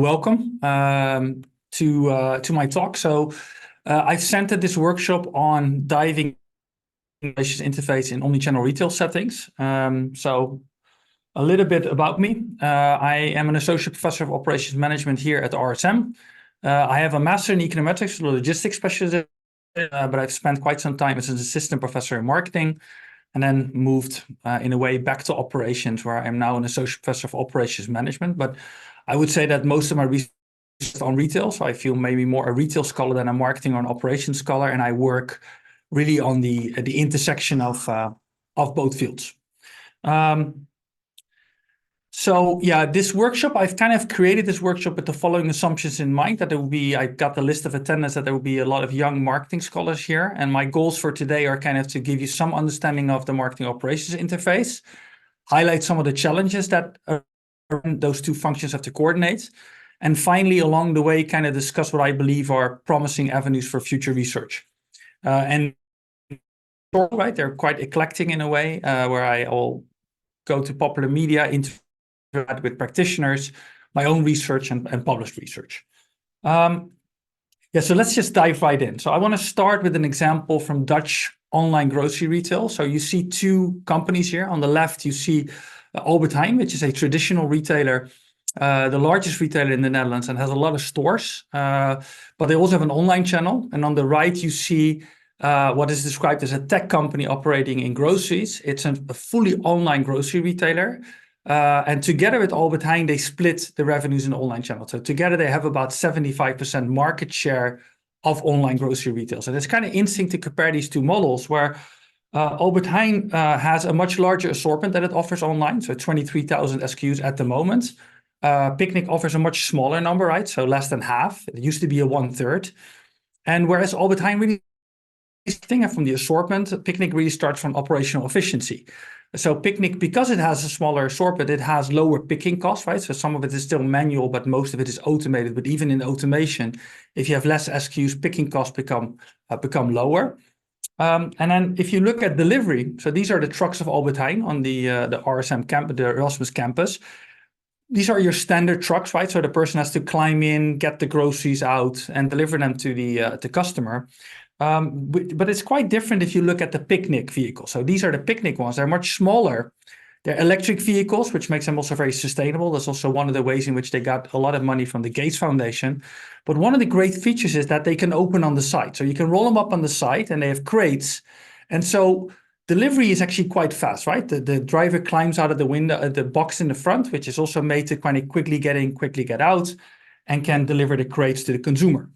Welcome to my talk. I've centered this workshop on diving interface in omnichannel retail settings. So a little bit about me. I am an associate professor of operations management here at RSM. I have a master in econometrics, logistics specialist, but I've spent quite some time as an assistant professor in marketing, and then moved in a way back to operations, where I'm now an associate professor of operations management. But I would say that most of my research is on retail, so I feel maybe more a retail scholar than a marketing or an operations scholar, and I work really on the intersection of both fields. So yeah, this workshop, I've kind of created this workshop with the following assumptions in mind, that there will be, I got the list of attendance, that there will be a lot of young marketing scholars here. And my goals for today are kind of to give you some understanding of the marketing operations interface, highlight some of the challenges that those two functions have to coordinate. And finally, along the way, kind of discuss what I believe are promising avenues for future research. And right, they're quite eclectic in a way, where I all go to popular media, with practitioners, my own research and published research. So let's just dive right in. So I want to start with an example from Dutch online grocery retail. So you see two companies here. On the left, you see Albert Heijn, which is a traditional retailer, the largest retailer in the Netherlands, and has a lot of stores. But they also have an online channel. And on the right, you see what is described as a tech company operating in groceries. It's a fully online grocery retailer. And together with Albert Heijn, they split the revenues in the online channel. So together they have about 75% market share of online grocery retail. So it's kind of interesting to compare these two models, where Albert Heijn has a much larger assortment that it offers online, so 23,000 SKUs at the moment. Picnic offers a much smaller number, right? So less than half. It used to be a 1/3. And whereas Albert Heijn really from the assortment, Picnic really starts from operational efficiency. So Picnic, because it has a smaller assortment, it has lower picking costs, right? So some of it is still manual, but most of it is automated. But even in automation, if you have less SKUs, picking costs become lower. And then if you look at delivery, so these are the trucks of Albert Heijn on the RSM campus, the Erasmus campus. These are your standard trucks, right? So the person has to climb in, get the groceries out, and deliver them to the customer. But it's quite different if you look at the Picnic vehicle. So these are the Picnic ones. They're much smaller. They're electric vehicles, which makes them also very sustainable. That's also one of the ways in which they got a lot of money from the Gates Foundation. But one of the great features is that they can open on the side. So you can roll them up on the side, and they have crates. And so delivery is actually quite fast, right? The driver climbs out of the window, the box in the front, which is also made to kind of quickly get in, quickly get out, and can deliver the crates to the consumer.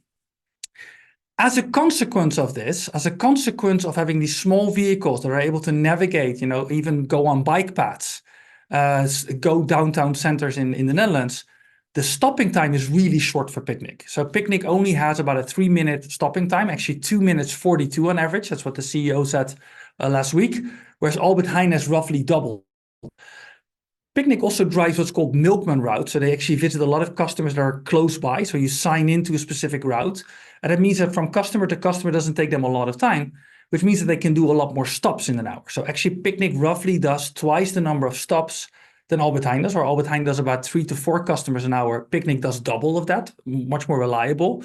As a consequence of this, as a consequence of having these small vehicles that are able to navigate, even go on bike paths, go downtown centers in the Netherlands, the stopping time is really short for Picnic. So Picnic only has about a 3-minute stopping time, actually 2 minutes 42 on average. That's what the CEO said last week, whereas Albert Heijn has roughly double. Picnic also drives what's called milkman routes. So they actually visit a lot of customers that are close by. So you sign into a specific route. And that means that from customer to customer doesn't take them a lot of time, which means that they can do a lot more stops in an hour. So actually Picnic roughly does twice the number of stops than Albert Heijn does, or Albert Heijn does about 3 to 4 customers an hour. Picnic does double of that, much more reliable.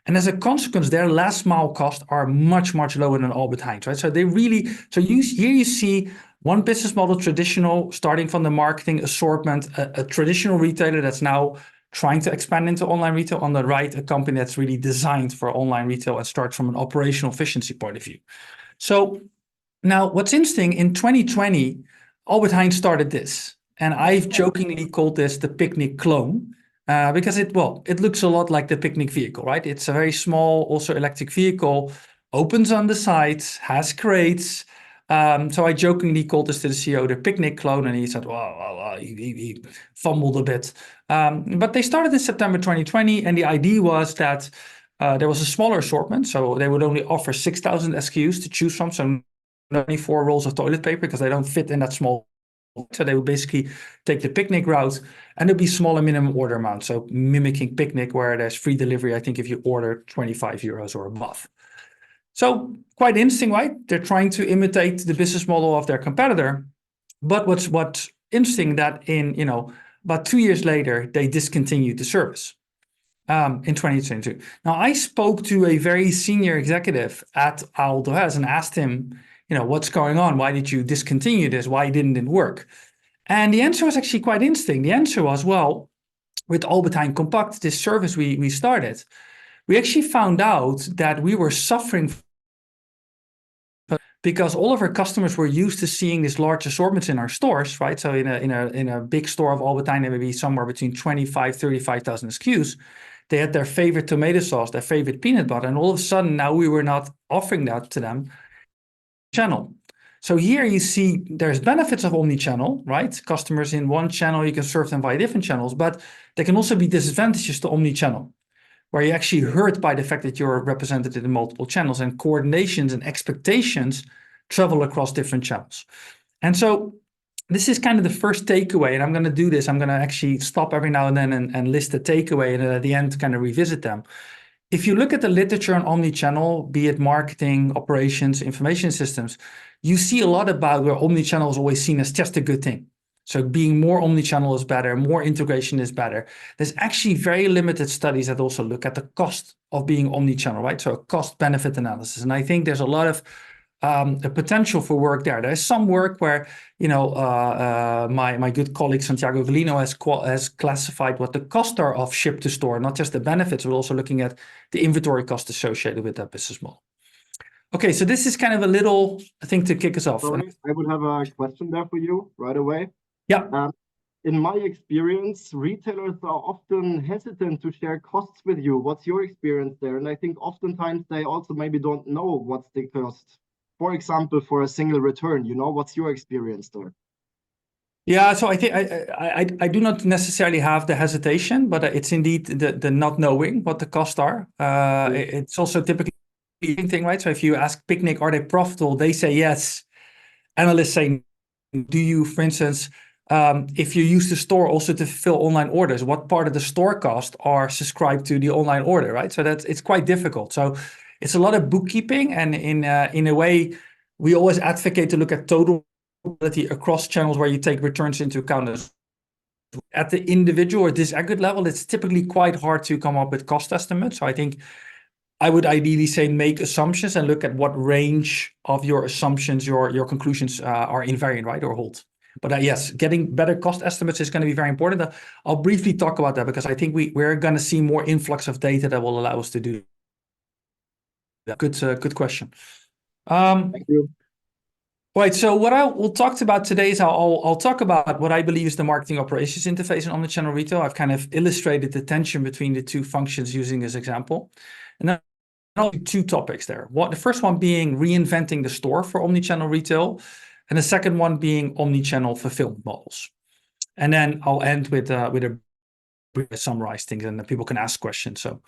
And as a consequence, their last mile costs are much, much lower than Albert Heijn, right? So here you see one business model, traditional, starting from the marketing assortment, a traditional retailer that's now trying to expand into online retail. On the right, a company that's really designed for online retail and starts from an operational efficiency point of view. So now what's interesting, in 2020, Albert Heijn started this. And I've jokingly called this the Picnic clone. Because it looks a lot like the Picnic vehicle, right? It's a very small, also electric vehicle, opens on the side, has crates. So I jokingly called this to the CEO the Picnic clone, and he said, well, he fumbled a bit. But they started in September 2020, and the idea was that there was a smaller assortment, so they would only offer 6,000 SKUs to choose from, so only 4 rolls of toilet paper, because they don't fit in that small. So they would basically take the Picnic route, and it'd be smaller minimum order amount. So mimicking Picnic, where there's free delivery, I think, if you order 25 euros or above. So quite interesting, right? They're trying to imitate the business model of their competitor. But what's interesting that in, about 2 years later, they discontinued the service. in 2022. Now, I spoke to a very senior executive at Ahold Delhaize and asked him, what's going on? Why did you discontinue this? Why didn't it work? And the answer was actually quite interesting. The answer was, well, with Albert Heijn Compact, this service we started, we actually found out that we were suffering because all of our customers were used to seeing these large assortments in our stores, right? So in a big store of Albert Heijn, there would be somewhere between 25, 35,000 SKUs. They had their favorite tomato sauce, their favorite peanut butter, and all of a sudden now we were not offering that to them channel. So here you see there's benefits of omnichannel, right? Customers in one channel, you can serve them via different channels, but there can also be disadvantages to omnichannel, where you're actually hurt by the fact that you're represented in multiple channels and coordinations and expectations travel across different channels. And so this is kind of the first takeaway, and I'm going to do this. I'm going to actually stop every now and then and list the takeaway, and then at the end kind of revisit them. If you look at the literature on omnichannel, be it marketing, operations, information systems, you see a lot about where omnichannel is always seen as just a good thing. So being more omnichannel is better, more integration is better. There's actually very limited studies that also look at the cost of being omnichannel, right? So a cost-benefit analysis. And I think there's a lot of the potential for work there. There's some work where, my good colleague Santiago Galino has classified what the costs are of ship to store, not just the benefits, but also looking at the inventory cost associated with that business model. Okay, so this is kind of a little thing to kick us off. Sorry, I would have a question there for you right away. Yeah. In my experience, retailers are often hesitant to share costs with you. What's your experience there? And I think oftentimes they also maybe don't know what's the cost. For example, for a single return, what's your experience there? Yeah, so I think I do not necessarily have the hesitation, but it's indeed the not knowing what the costs are. It's also typically a thing, right? So if you ask Picnic, are they profitable? They say yes. Analysts say, do you, for instance, if you use the store also to fulfill online orders, what part of the store cost are subscribed to the online order, right? So it's quite difficult. So it's a lot of bookkeeping, and in a way, we always advocate to look at total profitability across channels where you take returns into account. At the individual or disaggregate level, it's typically quite hard to come up with cost estimates. So I think I would ideally say make assumptions and look at what range of your assumptions, your conclusions are invariant, right, or hold. But yes, getting better cost estimates is going to be very important. I'll briefly talk about that because I think we're going to see more influx of data that will allow us to do that. Good question. Thank you. Right, so what we'll talk about today is I'll talk about what I believe is the marketing operations interface in omnichannel retail. I've kind of illustrated the tension between the two functions using this example. And then I'll do two topics there. The first one being reinventing the store for omnichannel retail, and the second one being omnichannel fulfillment models. And then I'll end with a summarize things, and then people can ask questions. So,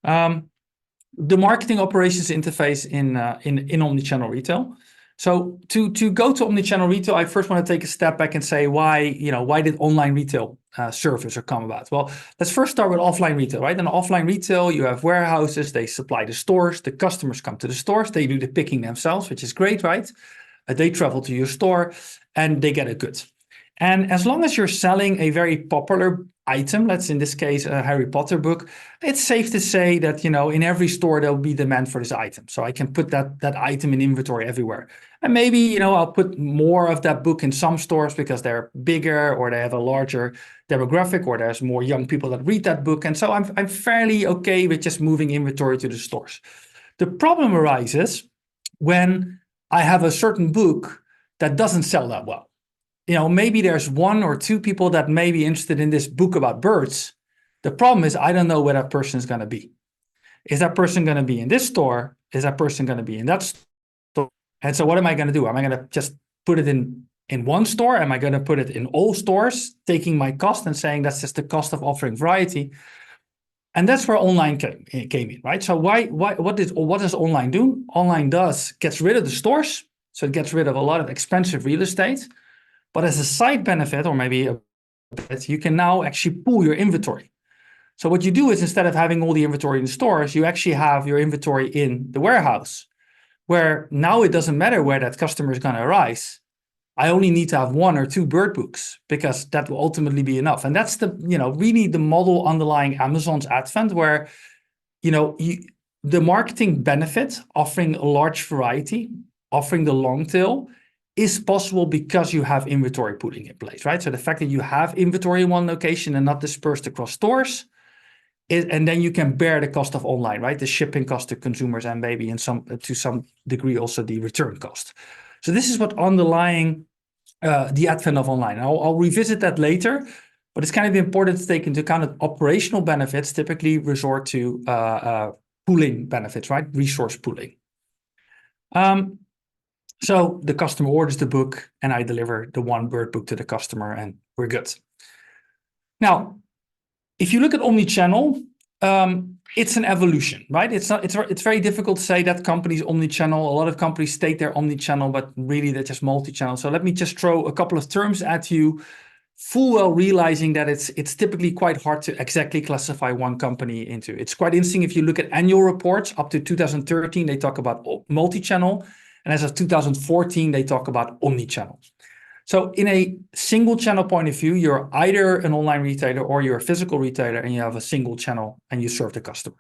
the marketing operations interface in omnichannel retail. So to go to omnichannel retail, I first want to take a step back and say why did online retail service or come about? Well, let's first start with offline retail, right? In offline retail, you have warehouses, they supply the stores, the customers come to the stores, they do the picking themselves, which is great, right? They travel to your store and they get a good. And as long as you're selling a very popular item, let's in this case a Harry Potter book, it's safe to say that in every store there'll be demand for this item. So I can put that item in inventory everywhere. And maybe I'll put more of that book in some stores because they're bigger or they have a larger demographic or there's more young people that read that book. And so I'm fairly okay with just moving inventory to the stores. The problem arises when I have a certain book that doesn't sell that well. Maybe there's one or two people that may be interested in this book about birds. The problem is I don't know where that person is going to be. Is that person going to be in this store? Is that person going to be in that store? And so what am I going to do? Am I going to just put it in one store? Am I going to put it in all stores, taking my cost and saying that's just the cost of offering variety? And that's where online came in, right? So what does online do? Online gets rid of the stores. So it gets rid of a lot of expensive real estate. But as a side benefit, or maybe you can now actually pool your inventory. So what you do is instead of having all the inventory in the stores, you actually have your inventory in the warehouse, where now it doesn't matter where that customer is going to I only need to have 1 or 2 bird books because that will ultimately be enough. And that's the, really the model underlying Amazon's advent, where, the marketing benefit, offering a large variety, offering the long tail, is possible because you have inventory pooling in place, right? So the fact that you have inventory in one location and not dispersed across stores, and then you can bear the cost of online, right? The shipping cost to consumers, and maybe to some degree also the return cost. So this is what underlying the advent of online. I'll revisit that later, but it's kind of important to take into account that operational benefits typically resort to pooling benefits, right? Resource pooling. So the customer orders the book and I deliver the 1 bird book to the customer and we're good. Now, if you look at omnichannel, it's an evolution, right? It's very difficult to say that company's omnichannel. A lot of companies state they're omnichannel, but really they're just multi-channel. So let me just throw a couple of terms at you, full well realizing that it's typically quite hard to exactly classify one company into. It's quite interesting if you look at annual reports up to 2013, they talk about multi-channel. And as of 2014, they talk about omnichannel. So in a single channel point of view, you're either an online retailer or you're a physical retailer and you have a single channel and you serve the customer.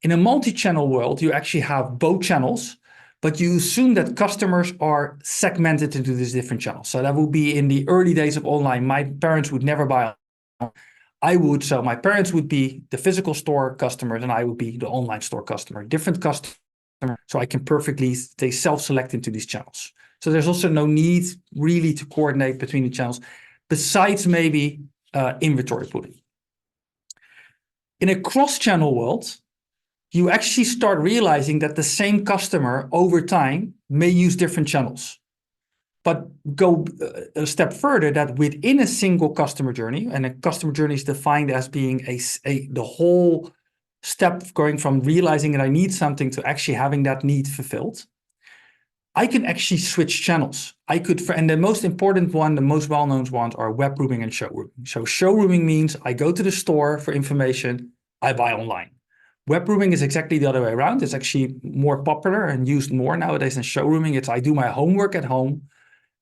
In a multi-channel world, you actually have both channels, but you assume that customers are segmented into these different channels. So that would be in the early days of online. My parents would never buy online. I would. So my parents would be the physical store customers and I would be the online store customer. Different customers. So I can perfectly self-select into these channels. So there's also no need really to coordinate between the channels, besides maybe inventory pooling. In a cross-channel world, you actually start realizing that the same customer over time may use different channels. But go a step further, that within a single customer journey, and a customer journey is defined as being the whole step going from realizing that I need something to actually having that need fulfilled, I can actually switch channels. And the most important one, the most well-known ones are web rooming and showrooming. So showrooming means I go to the store for information, I buy online. Web rooming is exactly the other way around. It's actually more popular and used more nowadays than showrooming. It's I do my homework at home,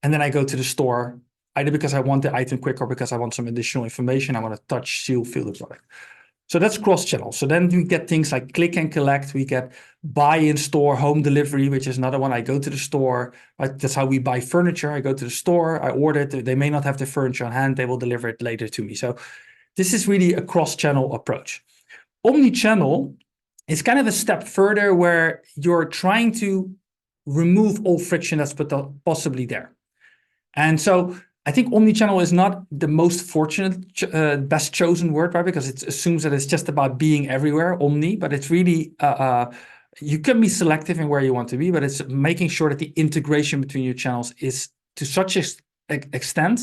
and then I go to the store, either because I want the item quick or because I want some additional information. I want to touch, seal, feel the product. So that's cross-channel. So then we get things like click and collect. We get buy in store, home delivery, which is another one. I go to the store. Right? That's how we buy furniture. I go to the store, I order it. They may not have the furniture on hand. They will deliver it later to me. So this is really a cross-channel approach. Omnichannel is kind of a step further where you're trying to remove all friction that's possibly there. And so I think omnichannel is not the most fortunate, best chosen word, right? Because it assumes that it's just about being everywhere, omni, but it's really, you can be selective in where you want to be, but it's making sure that the integration between your channels is to such an extent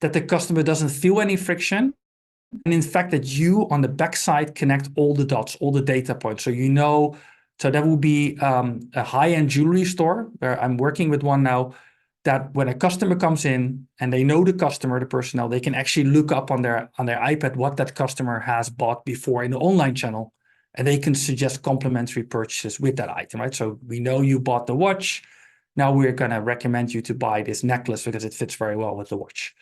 that the customer doesn't feel any friction. And in fact, that you on the backside connect all the dots, all the data points. So that will be a high-end jewelry store where I'm working with one now, that when a customer comes in and they know the customer, the personnel, they can actually look up on their iPad what that customer has bought before in the online channel, and they can suggest complimentary purchases with that item, right? So we know you bought the watch. Now we're going to recommend you to buy this necklace because it fits very well with the watch.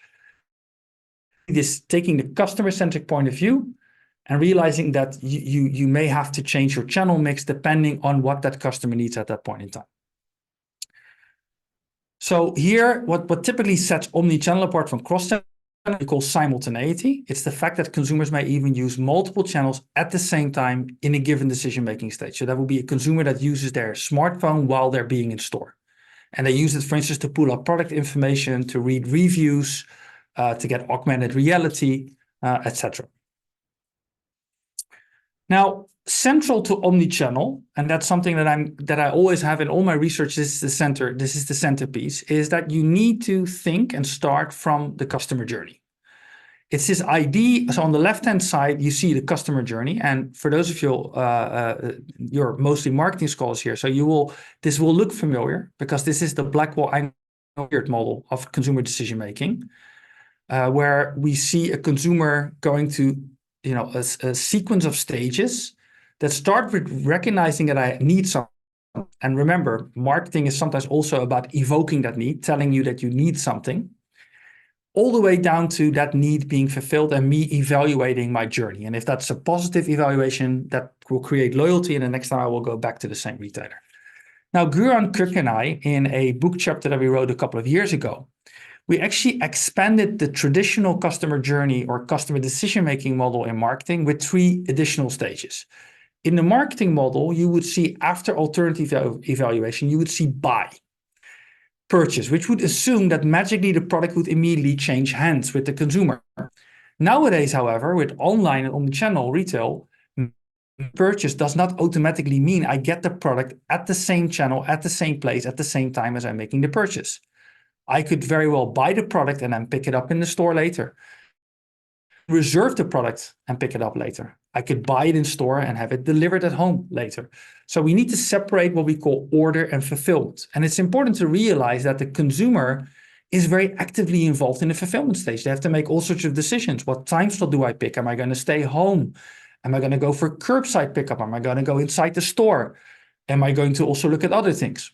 This taking the customer-centric point of view and realizing that you may have to change your channel mix depending on what that customer needs at that point in time. So here, what typically sets omnichannel apart from cross-channel, we call simultaneity. It's the fact that consumers may even use multiple channels at the same time in a given decision-making stage. So that would be a consumer that uses their smartphone while they're being in store. And they use it, for instance, to pull up product information, to read reviews, to get augmented reality, etc. Now, central to omnichannel, and that's something that I always have in all my research, this is the centerpiece, is that you need to think and start from the customer journey. It's this idea. So on the left-hand side, you see the customer journey. And for those of you, you're mostly marketing scholars here, so this will look familiar because this is the Blackwell model of consumer decision-making, where we see a consumer going to a sequence of stages that start with recognizing that I need something. And remember, marketing is sometimes also about evoking that need, telling you that you need something, all the way down to that need being fulfilled and me evaluating my journey. And if that's a positive evaluation, that will create loyalty. And the next time I will go back to the same retailer. Now, Rooderkerk and I, in a book chapter that we wrote a couple of years ago, we actually expanded the traditional customer journey or customer decision-making model in marketing with 3 additional stages. In the marketing model, you would see after alternative evaluation, you would see buy, purchase, which would assume that magically the product would immediately change hands with the consumer. Nowadays, however, with online and omnichannel retail, purchase does not automatically mean I get the product at the same channel, at the same place, at the same time as I'm making the purchase. I could very well buy the product and then pick it up in the store later. Reserve the product and pick it up later. I could buy it in store and have it delivered at home later. So we need to separate what we call order and fulfillment. And it's important to realize that the consumer is very actively involved in the fulfillment stage. They have to make all sorts of decisions. What time slot do I pick? Am I going to stay home? Am I going to go for curbside pickup? Am I going to go inside the store? Am I going to also look at other things?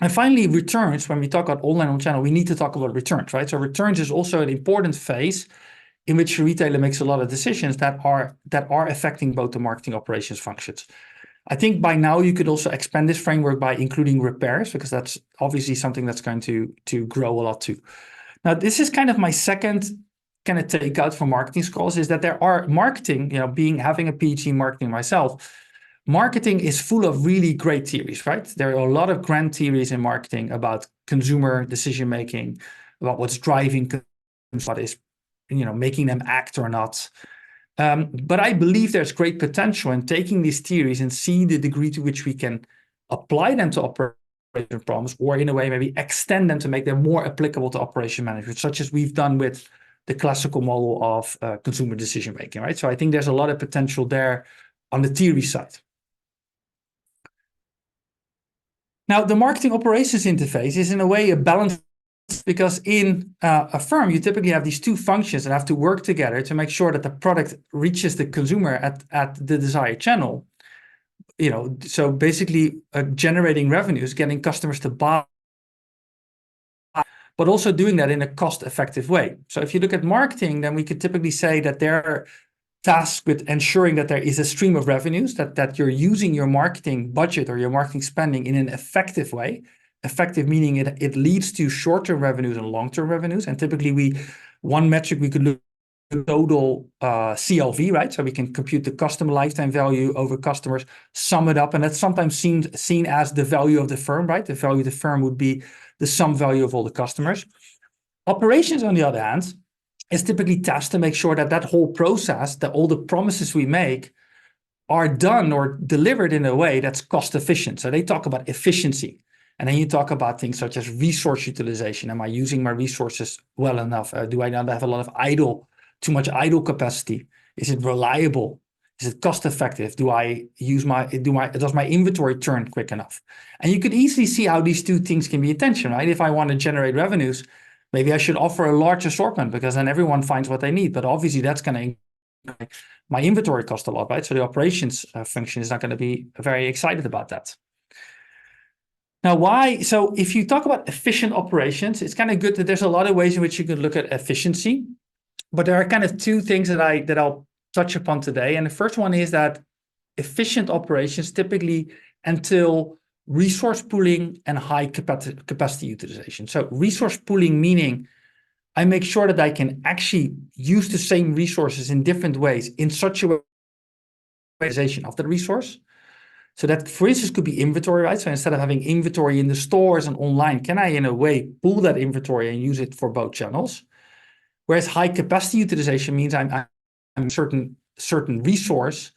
And finally, returns. When we talk about online on channel, we need to talk about returns, right? So returns is also an important phase in which a retailer makes a lot of decisions that are affecting both the marketing operations functions. I think by now you could also expand this framework by including repairs, because that's obviously something that's going to grow a lot too. Now, this is kind of my second kind of takeout from marketing schools, is that there are marketing, having a PhD in marketing myself, marketing is full of really great theories, right? There are a lot of grand theories in marketing about consumer decision-making, about what's driving, what is making them act or not. But I believe there's great potential in taking these theories and see the degree to which we can apply them to operation problems, or in a way maybe extend them to make them more applicable to operation management, such as we've done with the classical model of consumer decision making, right? So I think there's a lot of potential there on the theory side. Now, the marketing operations interface is in a way a balance, because in a firm, you typically have these 2 functions that have to work together to make sure that the product reaches the consumer at the desired channel. So basically generating revenues, getting customers to buy, but also doing that in a cost-effective way. So if you look at marketing, then we could typically say that they're tasked with ensuring that there is a stream of revenues, that you're using your marketing budget or your marketing spending in an effective way. Effective meaning it leads to short-term revenues and long-term revenues. And typically one metric we could look at total CLV, right? So we can compute the customer lifetime value over customers, sum it up, and that's sometimes seen as the value of the firm, right? The value of the firm would be the sum value of all the customers. Operations, on the other hand, is typically tasked to make sure that whole process, that all the promises we make are done or delivered in a way that's cost efficient. So they talk about efficiency. And then you talk about things such as resource utilization. Am I using my resources well enough? Do I not have a lot of too much idle capacity? Is it reliable? Is it cost effective? Does my inventory turn quick enough? And you could easily see how these 2 things can be in tension, right? If I want to generate revenues, maybe I should offer a large assortment, because then everyone finds what they need. But obviously that's going to increase my inventory cost a lot, right? So the operations function is not going to be very excited about that. Now, why? So if you talk about efficient operations, it's kind of good that there's a lot of ways in which you can look at efficiency. But there are kind of 2 things that I'll touch upon today. And the first one is that efficient operations typically entail resource pooling and high capacity utilization. So resource pooling meaning I make sure that I can actually use the same resources in different ways in such a way of the resource. So that, for instance, could be inventory, right? So instead of having inventory in the stores and online, can I, in a way, pool that inventory and use it for both channels? Whereas high capacity utilization means I'm certain resource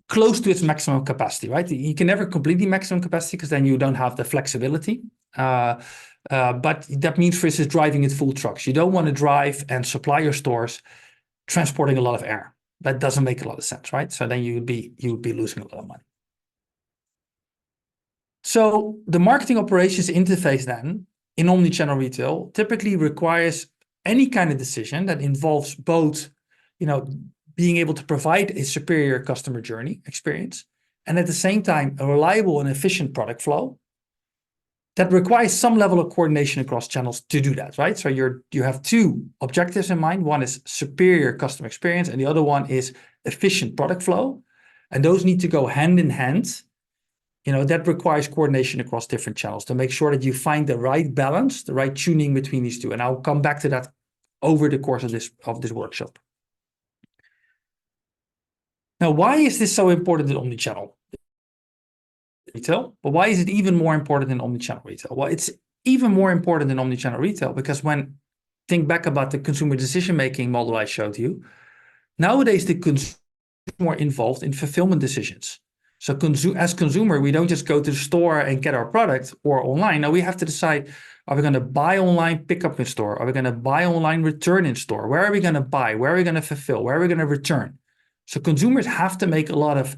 close to its maximum capacity, right? You can never completely maximum capacity, because then you don't have the flexibility. But that means, for instance, driving it full trucks. You don't want to drive and supply your stores transporting a lot of air. That doesn't make a lot of sense, right? So then you would be losing a lot of money. So the marketing operations interface then in omnichannel retail typically requires any kind of decision that involves both, being able to provide a superior customer journey experience and at the same time, a reliable and efficient product flow that requires some level of coordination across channels to do that, right? So you have two objectives in mind. One is superior customer experience, and the other one is efficient product flow. And those need to go hand in hand. That requires coordination across different channels to make sure that you find the right balance, the right tuning between these two. And I'll come back to that over the course of this workshop. Now, why is this so important in omnichannel retail? But why is it even more important in omnichannel retail? Well, it's even more important in omnichannel retail because think back about the consumer decision-making model I showed you, nowadays the consumer is more involved in fulfillment decisions. So as consumer, we don't just go to the store and get our product or online. Now we have to decide, are we going to buy online, pick up in store? Are we going to buy online, return in store? Where are we going to buy? Where are we going to fulfill? Where are we going to return? So consumers have to make a lot of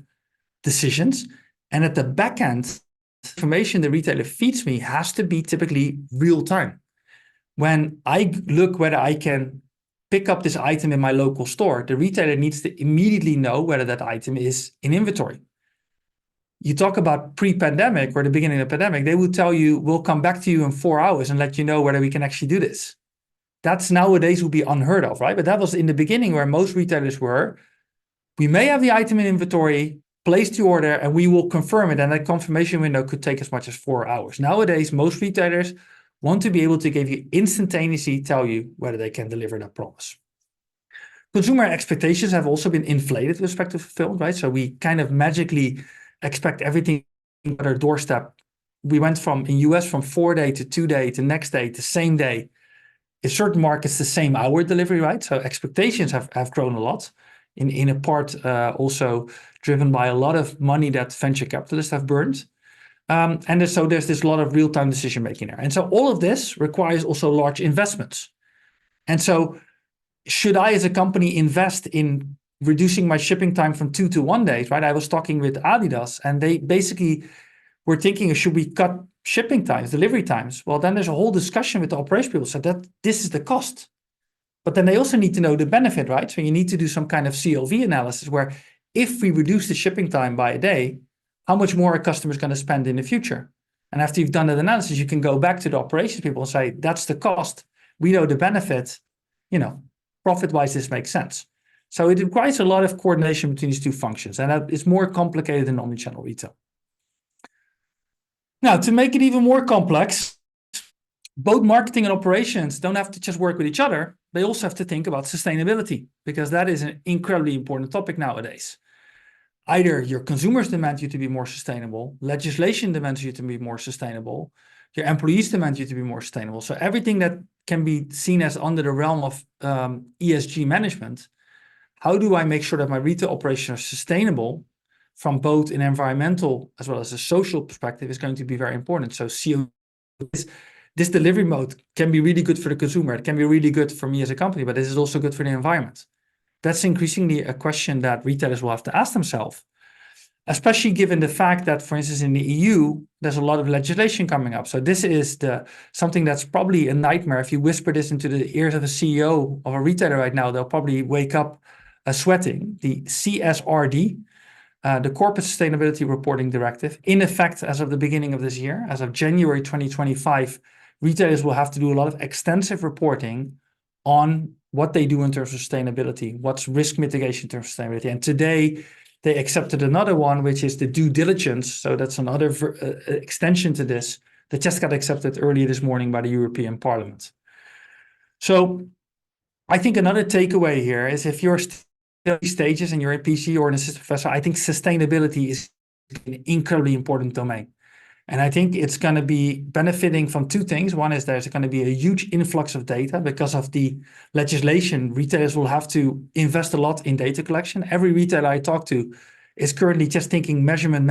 decisions. And at the back end, information the retailer feeds me has to be typically real time. When I look whether I can pick up this item in my local store, the retailer needs to immediately know whether that item is in inventory. You talk about pre-pandemic or the beginning of the pandemic, they would tell you, we'll come back to you in 4 hours and let you know whether we can actually do this. That's nowadays would be unheard of, right? But that was in the beginning where most retailers were. We may have the item in inventory, place the order, and we will confirm it. And that confirmation window could take as much as 4 hours. Nowadays, most retailers want to be able to give you instantaneously tell you whether they can deliver that promise. Consumer expectations have also been inflated with respect to fulfillment, right? So we kind of magically expect everything at our doorstep. We went in US from 4-day to 2-day to next day to same day. In certain markets, the same hour delivery, right? So expectations have grown a lot. In a part also driven by a lot of money that venture capitalists have burned. And so there's this lot of real-time decision making there. And so all of this requires also large investments. And so should I as a company invest in reducing my shipping time from 2 to 1 day, right? I was talking with Adidas and they basically were thinking, should we cut shipping times, delivery times? Well, then there's a whole discussion with the operation people said that this is the cost. But then they also need to know the benefit, right? So you need to do some kind of CLV analysis where if we reduce the shipping time by a day, how much more a customer is going to spend in the future? And after you've done that analysis, you can go back to the operations people and say, that's the cost. We know the benefit, profit-wise, this makes sense. So it requires a lot of coordination between these two functions. And that is more complicated than omnichannel retail. Now, to make it even more complex, both marketing and operations don't have to just work with each other. They also have to think about sustainability because that is an incredibly important topic nowadays. Either your consumers demand you to be more sustainable, legislation demands you to be more sustainable, your employees demand you to be more sustainable. So everything that can be seen as under the realm of ESG management, how do I make sure that my retail operations are sustainable from both an environmental as well as a social perspective is going to be very important. So CO2, this delivery mode can be really good for the consumer. It can be really good for me as a company, but this is also good for the environment. That's increasingly a question that retailers will have to ask themselves, especially given the fact that, for instance, in the EU, there's a lot of legislation coming up. So this is something that's probably a nightmare. If you whisper this into the ears of a CEO of a retailer right now, they'll probably wake up sweating. The CSRD, the Corporate Sustainability Reporting Directive, in effect as of the beginning of this year, as of January 2025, retailers will have to do a lot of extensive reporting on what they do in terms of sustainability, what's risk mitigation in terms of sustainability. And today they accepted another one, which is the due diligence. So that's another extension to this that just got accepted earlier this morning by the European Parliament. So I think another takeaway here is if you're still in stages and you're a PC or an assistant professor, I think sustainability is an incredibly important domain. And I think it's going to be benefiting from two things. One is there's going to be a huge influx of data because of the legislation. Retailers will have to invest a lot in data collection. Every retailer I talk to is currently just thinking measurement.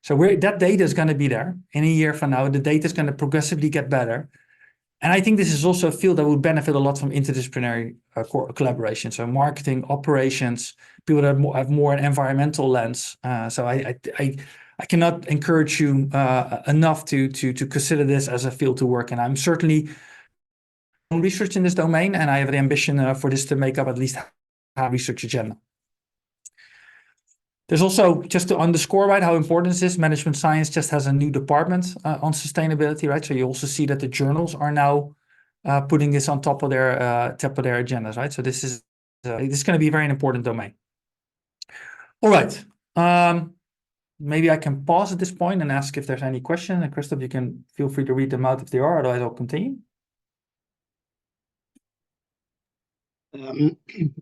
So that data is going to be there in a year from now. The data is going to progressively get better. And I think this is also a field that would benefit a lot from interdisciplinary collaboration. So marketing, operations, people that have more an environmental lens. So I cannot encourage you enough to consider this as a field to work in. I'm certainly doing research in this domain, and I have the ambition for this to make up at least half research agenda. There's also, just to underscore, right, how important this is, management science just has a new department on sustainability, right? So you also see that the journals are now putting this on top of their agendas, right? So this is going to be a very important domain. All right. Maybe I can pause at this point and ask if there's any question. And Christoph, you can feel free to read them out if there are, otherwise I'll continue.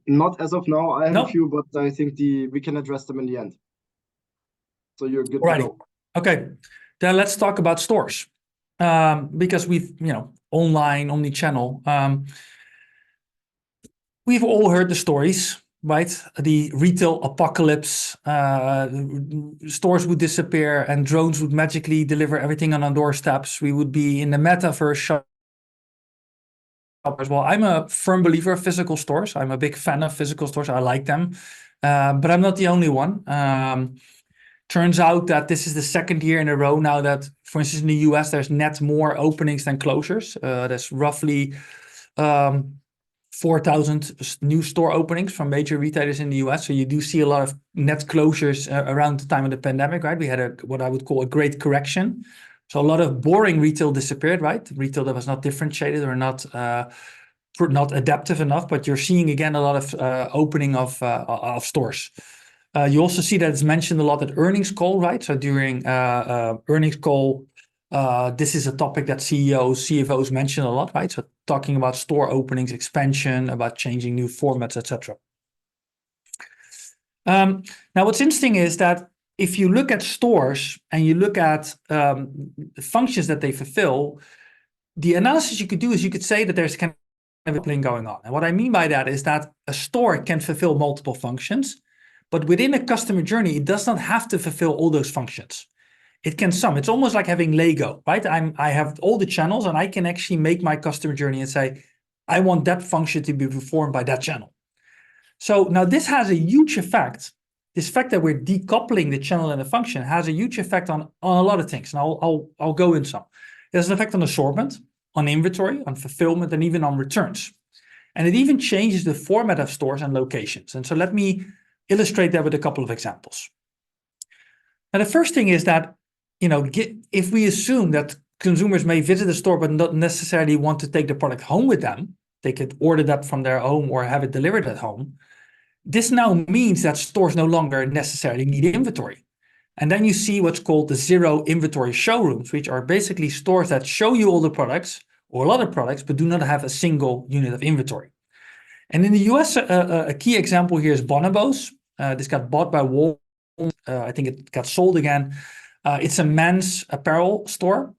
Not as of now. I have No. a few, but I think we can address them in the end. So you're good Alrighty. to go. Okay, then let's talk about stores. Because we've, online, omnichannel. We've all heard the stories, right? The retail apocalypse, stores would disappear and drones would magically deliver everything on our doorsteps. We would be in the metaverse shop as well. I'm a firm believer of physical stores. I'm a big fan of physical stores. I like them, but I'm not the only one. Turns out that this is the second year in a row now that, for instance, in the US, there's net more openings than closures. There's roughly 4,000 new store openings from major retailers in the US. So you do see a lot of net closures around the time of the pandemic, right? We had what I would call a great correction. So a lot of boring retail disappeared, right? Retail that was not differentiated or not adaptive enough, but you're seeing again a lot of opening of stores. You also see that it's mentioned a lot at earnings call, right? So during earnings call, this is a topic that CEOs, CFOs mention a lot, right? So talking about store openings, expansion, about changing new formats, etc. Now, what's interesting is that if you look at stores and you look at the functions that they fulfill, the analysis you could do is you could say that there's kind of a thing going on. And what I mean by that is that a store can fulfill multiple functions, but within a customer journey, it does not have to fulfill all those functions. It can sum. It's almost like having Lego, right? I have all the channels and I can actually make my customer journey and say, I want that function to be performed by that channel. So now this has a huge effect. This fact that we're decoupling the channel and the function has a huge effect on a lot of things. And I'll go in some. It has an effect on assortment, on inventory, on fulfillment, and even on returns. And it even changes the format of stores and locations. And so let me illustrate that with a couple of examples. Now, the first thing is that, if we assume that consumers may visit the store but not necessarily want to take the product home with them, they could order that from their home or have it delivered at home. This now means that stores no longer necessarily need inventory. And then you see what's called the zero inventory showrooms, which are basically stores that show you all the products or a lot of products, but do not have a single unit of inventory. And in the US, a key example here is Bonobos. This got bought by Walmart. I think it got sold again. It's a men's apparel store.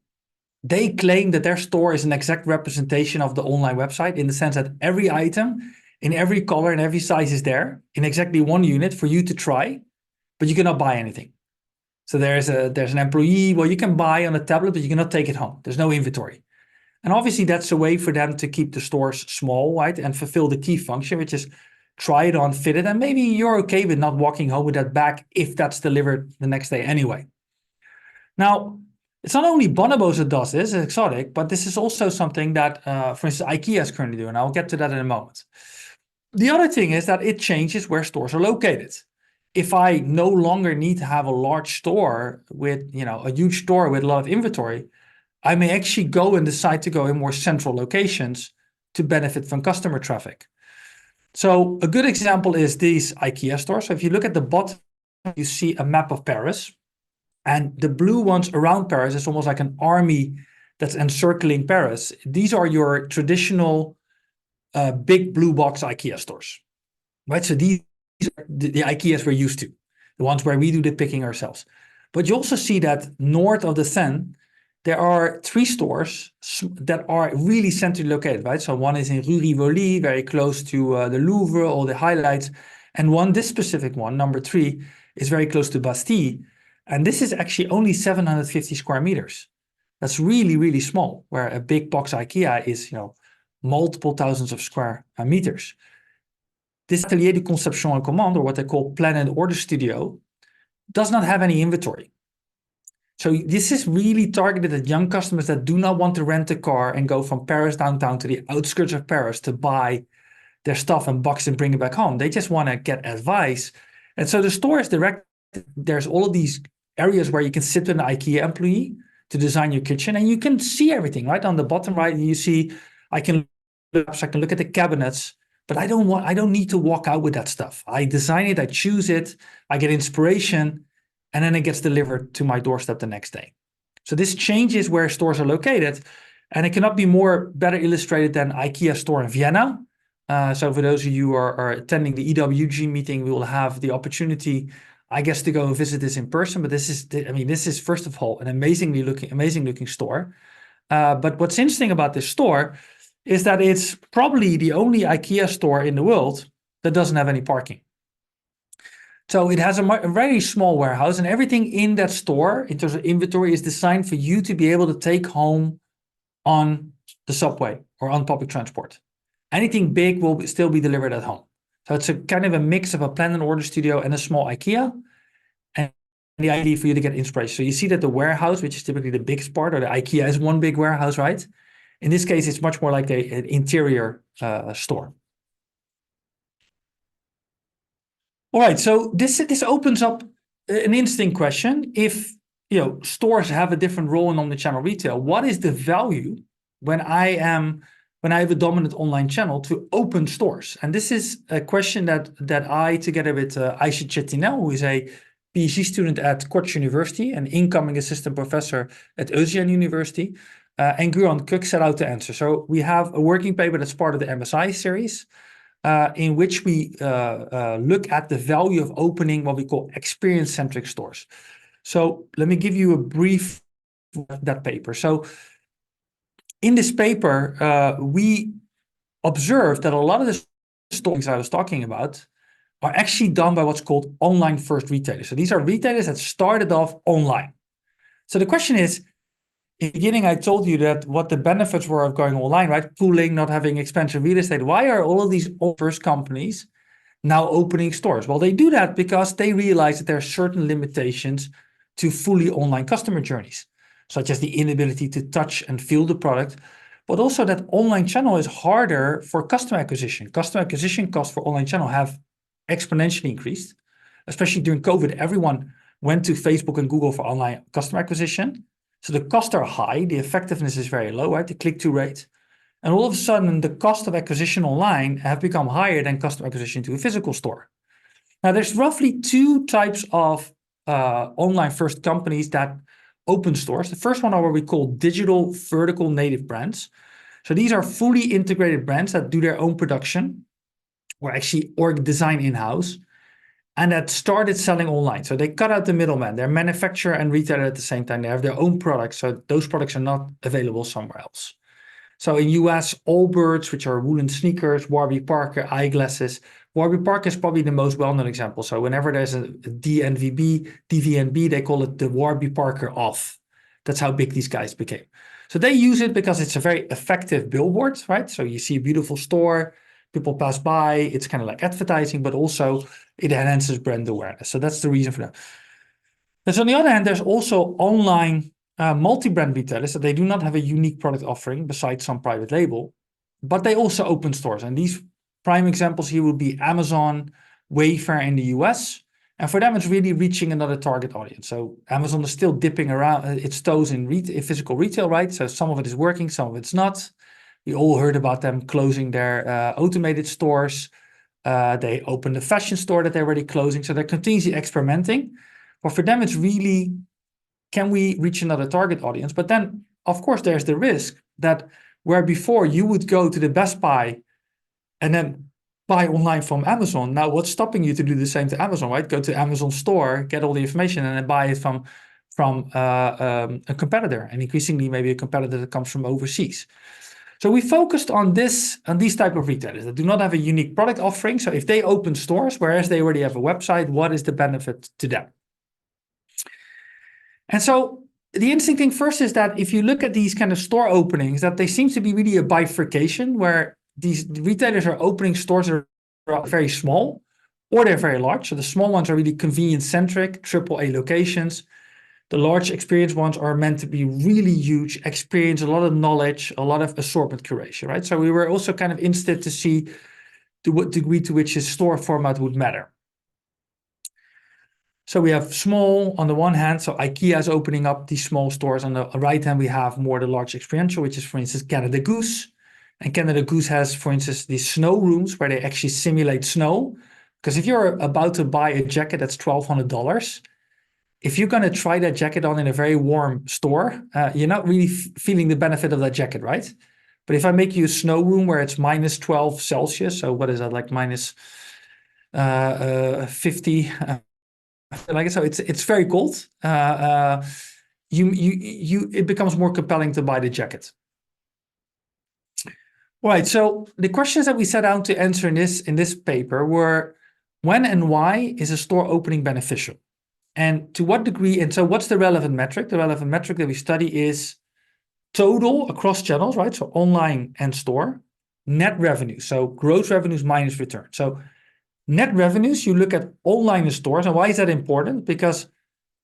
They claim that their store is an exact representation of the online website in the sense that every item in every color and every size is there in exactly one unit for you to try, but you cannot buy anything. So there's an employee, well, you can buy on a tablet, but you cannot take it home. There's no inventory. And obviously that's a way for them to keep the stores small, right? And fulfill the key function, which is try it on, fit it, and maybe you're okay with not walking home with that bag if that's delivered the next day anyway. Now, it's not only Bonobos that does this, it's exotic, but this is also something that, for instance, IKEA is currently doing. I'll get to that in a moment. The other thing is that it changes where stores are located. If I no longer need to have a large store with, a huge store with a lot of inventory, I may actually go and decide to go in more central locations to benefit from customer traffic. So a good example is these IKEA stores. So if you look at the bottom, you see a map of Paris. And the blue ones around Paris is almost like an army that's encircling Paris. These are your traditional big blue box IKEA stores, right? So these are the IKEAs we're used to, the ones where we do the picking ourselves. But you also see that north of the Seine, there are 3 stores that are really centrally located, right? So one is in Rue Rivoli, very close to the Louvre, all the highlights. And this specific one, number 3, is very close to Bastille. And this is actually only 750 square meters. That's really, really small, where a big box IKEA is, multiple thousands of square meters. This Atelier de Conception et Commande, or what they call Plan and Order Studio, does not have any inventory. So this is really targeted at young customers that do not want to rent a car and go from Paris downtown to the outskirts of Paris to buy their stuff and box and bring it back home. They just want to get advice. And so the store is directed there's all of these areas where you can sit with an IKEA employee to design your kitchen, and you can see everything, right? On the bottom right, you see, I can look at the cabinets, but I don't need to walk out with that stuff. I design it, I choose it, I get inspiration, and then it gets delivered to my doorstep the next day. So this changes where stores are located, and it cannot be better illustrated than IKEA store in Vienna. So for those of you who are attending the EWG meeting, we will have the opportunity, I guess, to go and visit this in person. But this is first of all an amazing looking store. But what's interesting about this store is that it's probably the only IKEA store in the world that doesn't have any parking. So it has a very small warehouse, and everything in that store in terms of inventory is designed for you to be able to take home on the subway or on public transport. Anything big will still be delivered at home. So it's a kind of a mix of a plan and order studio and a small IKEA, and the idea for you to get inspiration. So you see that the warehouse, which is typically the biggest part, or the IKEA is one big warehouse, right? In this case, it's much more like an interior store. All right, so this opens up an interesting question. If stores have a different role in omnichannel retail, what is the value when I have a dominant online channel to open stores? And this is a question that I, together with Aisha Chetinel, who is a PhD student at Kortsch University, an incoming assistant professor at Özcan University, and Guran Cook, set out to answer. So we have a working paper that's part of the MSI series, in which we look at the value of opening what we call experience-centric stores. So let me give you a brief of that paper. So in this paper, we observed that a lot of the stores I was talking about are actually done by what's called online first retailers. So these are retailers that started off online. So the question is, in the beginning, I told you that what the benefits were of going online, right? Pooling, not having expensive real estate. Why are all of these first companies now opening stores? Well, they do that because they realize that there are certain limitations to fully online customer journeys, such as the inability to touch and feel the product, but also that online channel is harder for customer acquisition. Customer acquisition costs for online channel have exponentially increased, especially during COVID. Everyone went to Facebook and Google for online customer acquisition. So the costs are high, the effectiveness is very low, right? The click-through rate. And all of a sudden, the cost of acquisition online have become higher than customer acquisition to a physical store. Now, there's roughly two types of online first companies that open stores. The first one are what we call digital vertical native brands. So these are fully integrated brands that do their own production or design in-house, and that started selling online. So they cut out the middleman. They're manufacturer and retailer at the same time. They have their own products, so those products are not available somewhere else. So in US, Allbirds, which are woolen sneakers, Warby Parker, eyeglasses. Warby Parker is probably the most well-known example. So whenever there's a DVNB, they call it the Warby Parker off. That's how big these guys became. So they use it because it's a very effective billboard, right? So you see a beautiful store, people pass by, it's kind of like advertising, but also it enhances brand awareness. So that's the reason for that. And so on the other hand, there's also online multi-brand retailers that they do not have a unique product offering besides some private label, but they also open stores. And these prime examples here would be Amazon, Wayfair in the US. And for them, it's really reaching another target audience. So Amazon is still dipping around its toes in physical retail, right? So some of it is working, some of it's not. We all heard about them closing their automated stores. They opened a fashion store that they're already closing. So they're continuously experimenting. But for them, it's really, can we reach another target audience? But then, of course, there's the risk that where before you would go to the Best Buy and then buy online from Amazon. Now, what's stopping you to do the same to Amazon, right? Go to Amazon store, get all the information, and then buy it from a competitor, and increasingly maybe a competitor that comes from overseas. So we focused on these type of retailers that do not have a unique product offering. So if they open stores, whereas they already have a website, what is the benefit to them? And so the interesting thing first is that if you look at these kind of store openings, that they seem to be really a bifurcation where these retailers are opening stores that are very small or they're very large. So the small ones are really convenience-centric, AAA locations. The large experience ones are meant to be really huge, experience, a lot of knowledge, a lot of assortment curation, right? So we were also kind of interested to see to what degree to which a store format would matter. So we have small on the one hand, so IKEA is opening up these small stores. On the right hand, we have more the large experiential, which is, for instance, Canada Goose. And Canada Goose has, for instance, these snow rooms where they actually simulate snow. Because if you're about to buy a jacket that's $1,200, if you're going to try that jacket on in a very warm store, you're not really feeling the benefit of that jacket, right? But if I make you a snow room where it's minus 12 Celsius, so what is that, like minus 50, like so it's very cold. It becomes more compelling to buy the jacket. Right. So the questions that we set out to answer in this paper were, when and why is a store opening beneficial? And to what degree, and so what's the relevant metric? The relevant metric that we study is total across channels, right? So online and store, net revenue. So gross revenues minus return. So net revenues, you look at online and stores. And why is that important? Because,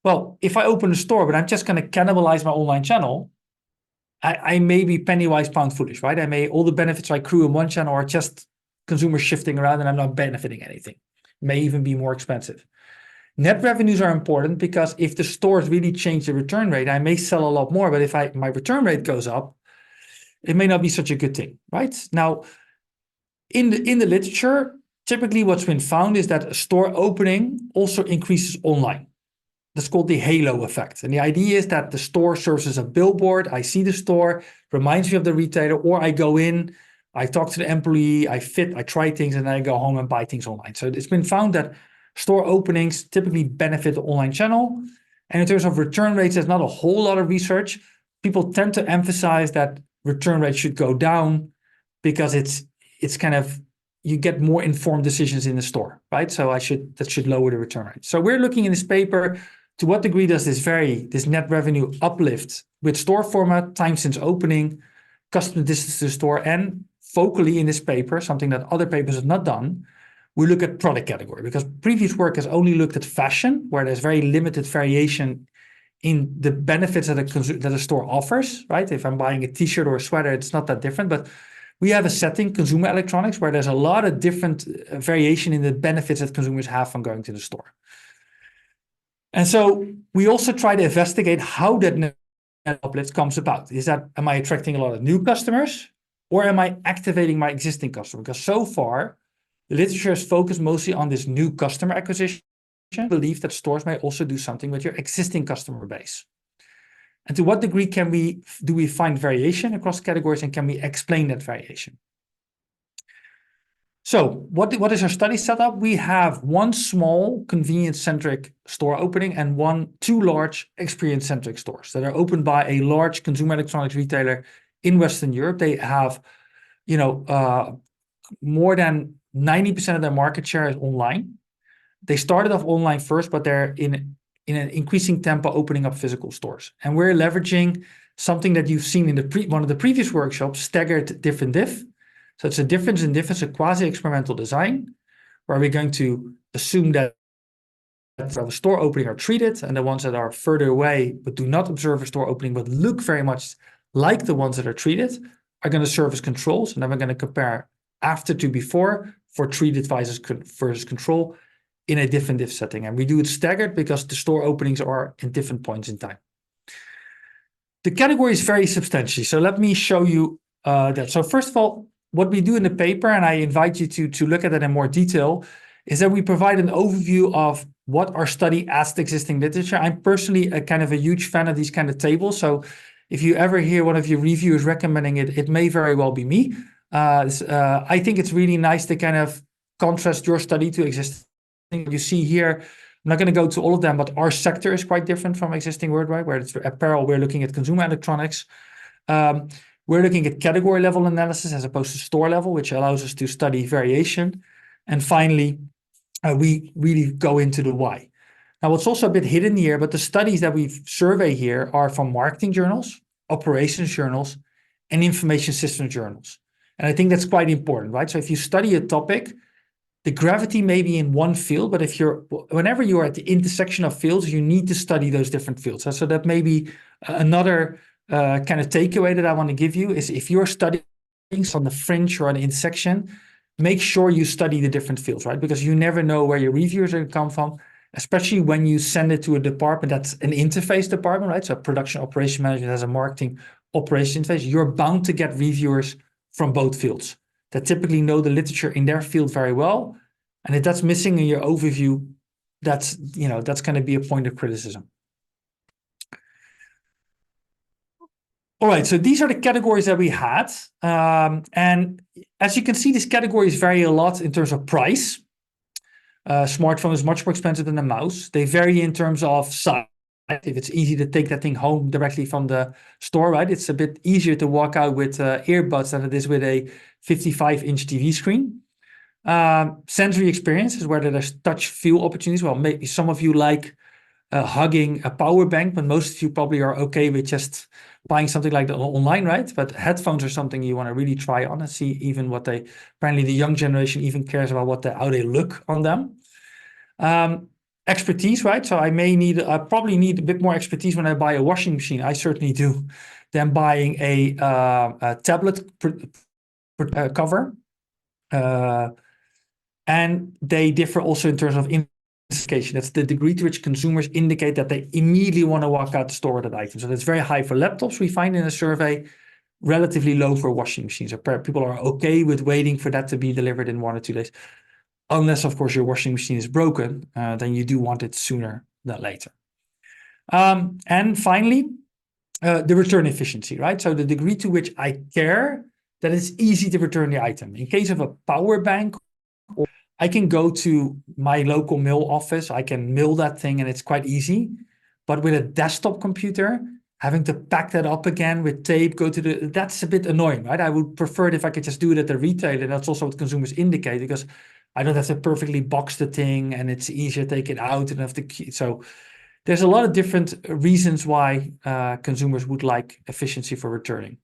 well, if I open a store, but I'm just going to cannibalize my online channel, I may be penny wise, pound foolish, right? All the benefits I accrue in one channel are just consumers shifting around and I'm not benefiting anything. May even be more expensive. Net revenues are important because if the stores really change the return rate, I may sell a lot more, but if my return rate goes up, it may not be such a good thing, right? Now, in the literature, typically what's been found is that a store opening also increases online. That's called the halo effect. And the idea is that the store serves as a billboard. I see the store, reminds me of the retailer, or I go in, I talk to the employee, I try things, and then I go home and buy things online. So it's been found that store openings typically benefit the online channel. And in terms of return rates, there's not a whole lot of research. People tend to emphasize that return rates should go down because it's kind of, you get more informed decisions in the store, right? So that should lower the return rate. So we're looking in this paper, to what degree does this net revenue uplift with store format, time since opening, customer distance to the store, and focally in this paper, something that other papers have not done, we look at product category, because previous work has only looked at fashion, where there's very limited variation in the benefits that a store offers, right? If I'm buying a t-shirt or a sweater, it's not that different, but we have a setting, consumer electronics, where there's a lot of different variation in the benefits that consumers have from going to the store. And so we also try to investigate how that net uplift comes about. Am I attracting a lot of new customers, or am I activating my existing customer? Because so far, the literature is focused mostly on this new customer acquisition. I believe that stores may also do something with your existing customer base. And to what degree do we find variation across categories, and can we explain that variation? So what is our study setup? We have one small convenience-centric store opening and two large experience-centric stores that are opened by a large consumer electronics retailer in Western Europe. They have, more than 90% of their market share is online. They started off online first, but they're in an increasing tempo opening up physical stores. And we're leveraging something that you've seen in one of the previous workshops, staggered diff and diff. So it's a difference in diff, it's a quasi-experimental design, where we're going to assume that the store opening are treated, and the ones that are further away but do not observe a store opening but look very much like the ones that are treated are going to serve as controls. And then we're going to compare after to before for treated versus control in a diff and diff setting. And we do it staggered because the store openings are in different points in time. The category is very substantial. So let me show you that. So first of all, what we do in the paper, and I invite you to look at it in more detail, is that we provide an overview of what our study adds to existing literature. I'm personally a huge fan of these kind of tables. So if you ever hear one of your reviewers recommending it, it may very well be me. I think it's really nice to kind of contrast your study to existing. You see here, I'm not going to go to all of them, but our sector is quite different from existing worldwide, where it's apparel. We're looking at consumer electronics. We're looking at category level analysis as opposed to store level, which allows us to study variation. And finally, we really go into the why. Now, what's also a bit hidden here, but the studies that we've surveyed here are from marketing journals, operations journals, and information systems journals. And I think that's quite important, right? So if you study a topic, the gravity may be in one field, but whenever you are at the intersection of fields, you need to study those different fields. So that may be another kind of takeaway that I want to give you is, if you're studying on the fringe or an intersection, make sure you study the different fields, right? Because you never know where your reviewers are going to come from. especially when you send it to a department that's an interface department, right? So production operation management has a marketing operations interface. You're bound to get reviewers from both fields that typically know the literature in their field very well. And if that's missing in your overview, that's going to be a point of criticism. All right, so these are the categories that we had. And as you can see, these categories vary a lot in terms of price. Smartphone is much more expensive than a mouse. They vary in terms of size. If it's easy to take that thing home directly from the store, right? It's a bit easier to walk out with earbuds than it is with a 55-inch TV screen. Sensory experience is where there's touch feel opportunities. Well, maybe some of you like hugging a power bank, but most of you probably are okay with just buying something like that online, right? But headphones are something you want to really try on and see even what they, apparently the young generation even cares about how they look on them. Expertise, right? So I probably need a bit more expertise when I buy a washing machine. I certainly do, than buying a tablet cover. And they differ also in terms of indication. That's the degree to which consumers indicate that they immediately want to walk out the store with that item. So that's very high for laptops, we find in a survey, relatively low for washing machines. So people are okay with waiting for that to be delivered in 1 or 2 days. Unless, of course, your washing machine is broken, then you do want it sooner than later. And finally, the return efficiency, right? So the degree to which I care that it's easy to return the item. In case of a power bank, I can go to my local mail office, I can mail that thing and it's quite easy. But with a desktop computer, having to pack that up again with tape, that's a bit annoying, right? I would prefer it if I could just do it at the retailer. And that's also what consumers indicate, because I don't have to perfectly box the thing and it's easier to take it out and have to. So there's a lot of different reasons why consumers would like efficiency for returning.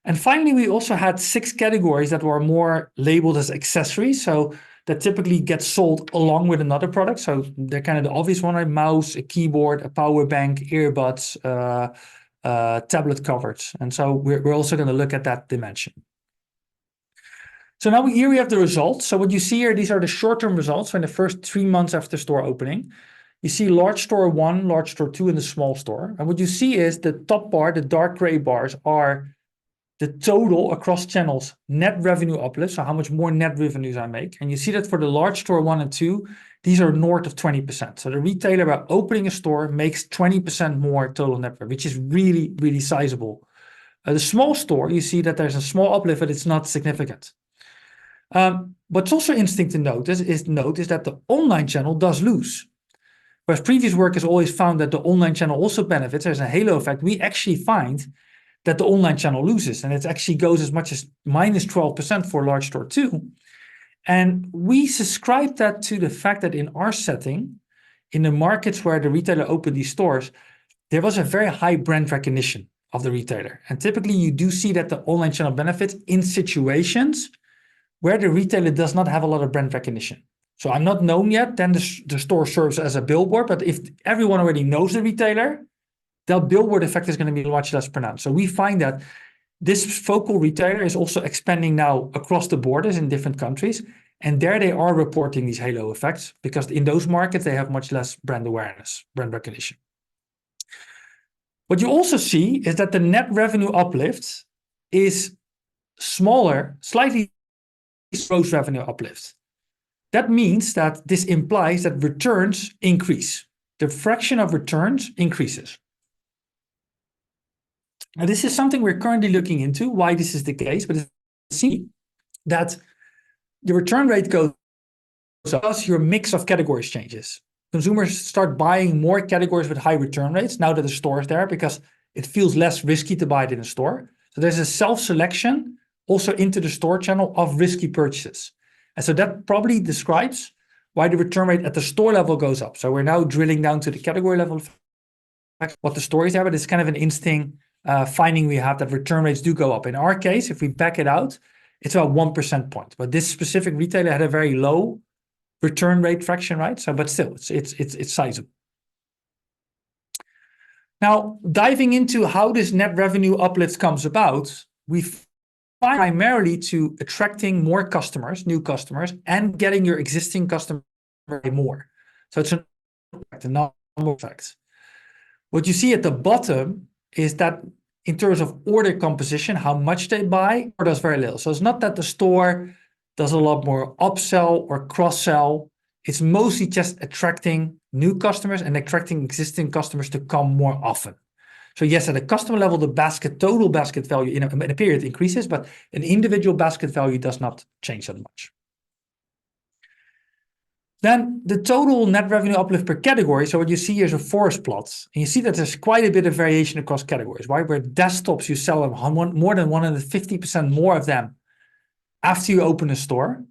And finally, we also had 6 categories that were more labeled as accessories. So that typically gets sold along with another product. So they're kind of the obvious one, a mouse, a keyboard, a power bank, earbuds, tablet covers. And so we're also going to look at that dimension. So now here we have the results. So what you see here, these are the short-term results in the first 3 months after store opening. You see large store 1, large store 2, and the small store. And what you see is the top bar, the dark gray bars, are the total across channels net revenue uplift, so how much more net revenues I make. And you see that for the large store 1 and 2, these are north of 20%. So the retailer, by opening a store, makes 20% more total net revenue, which is really, really sizable. The small store, you see that there's a small uplift, but it's not significant. What's also interesting to notice is that the online channel does lose. Whereas previous work has always found that the online channel also benefits, there's a halo effect, we actually find that the online channel loses, and it actually goes as much as minus 12% for large store 2. And we subscribe that to the fact that in our setting, in the markets where the retailer opened these stores, there was a very high brand recognition of the retailer. And typically you do see that the online channel benefits in situations where the retailer does not have a lot of brand recognition. So I'm not known yet, then the store serves as a billboard, but if everyone already knows the retailer, that billboard effect is going to be much less pronounced. So we find that this focal retailer is also expanding now across the borders in different countries. And there they are reporting these halo effects, because in those markets, they have much less brand awareness, brand recognition. What you also see is that the net revenue uplift is smaller, slightly gross revenue uplift. That means that this implies that returns increase. The fraction of returns increases. Now, this is something we're currently looking into, why this is the case, but see that the return rate goes up because your mix of categories changes. Consumers start buying more categories with high return rates now that the store is there, because it feels less risky to buy it in a store. So there's a self-selection also into the store channel of risky purchases. And so that probably describes why the return rate at the store level goes up. So we're now drilling down to the category level, what the store is there, but it's kind of an interesting finding we have that return rates do go up. In our case, if we back it out, it's about 1% point. But this specific retailer had a very low return rate fraction, right? So, but still, it's sizable. Now, diving into how this net revenue uplift comes about, we find primarily to attracting more customers, new customers, and getting your existing customer more. So it's an the number effect. What you see at the bottom is that in terms of order composition, how much they buy or does very little. So it's not that the store does a lot more upsell or cross-sell. It's mostly just attracting new customers and attracting existing customers to come more often. So yes, at a customer level, the total basket value in a period increases, but an individual basket value does not change that much. Then the total net revenue uplift per category. So what you see here is a forest plot. And you see that there's quite a bit of variation across categories, right? Where desktops, you sell more than 150% more of them after you open a store.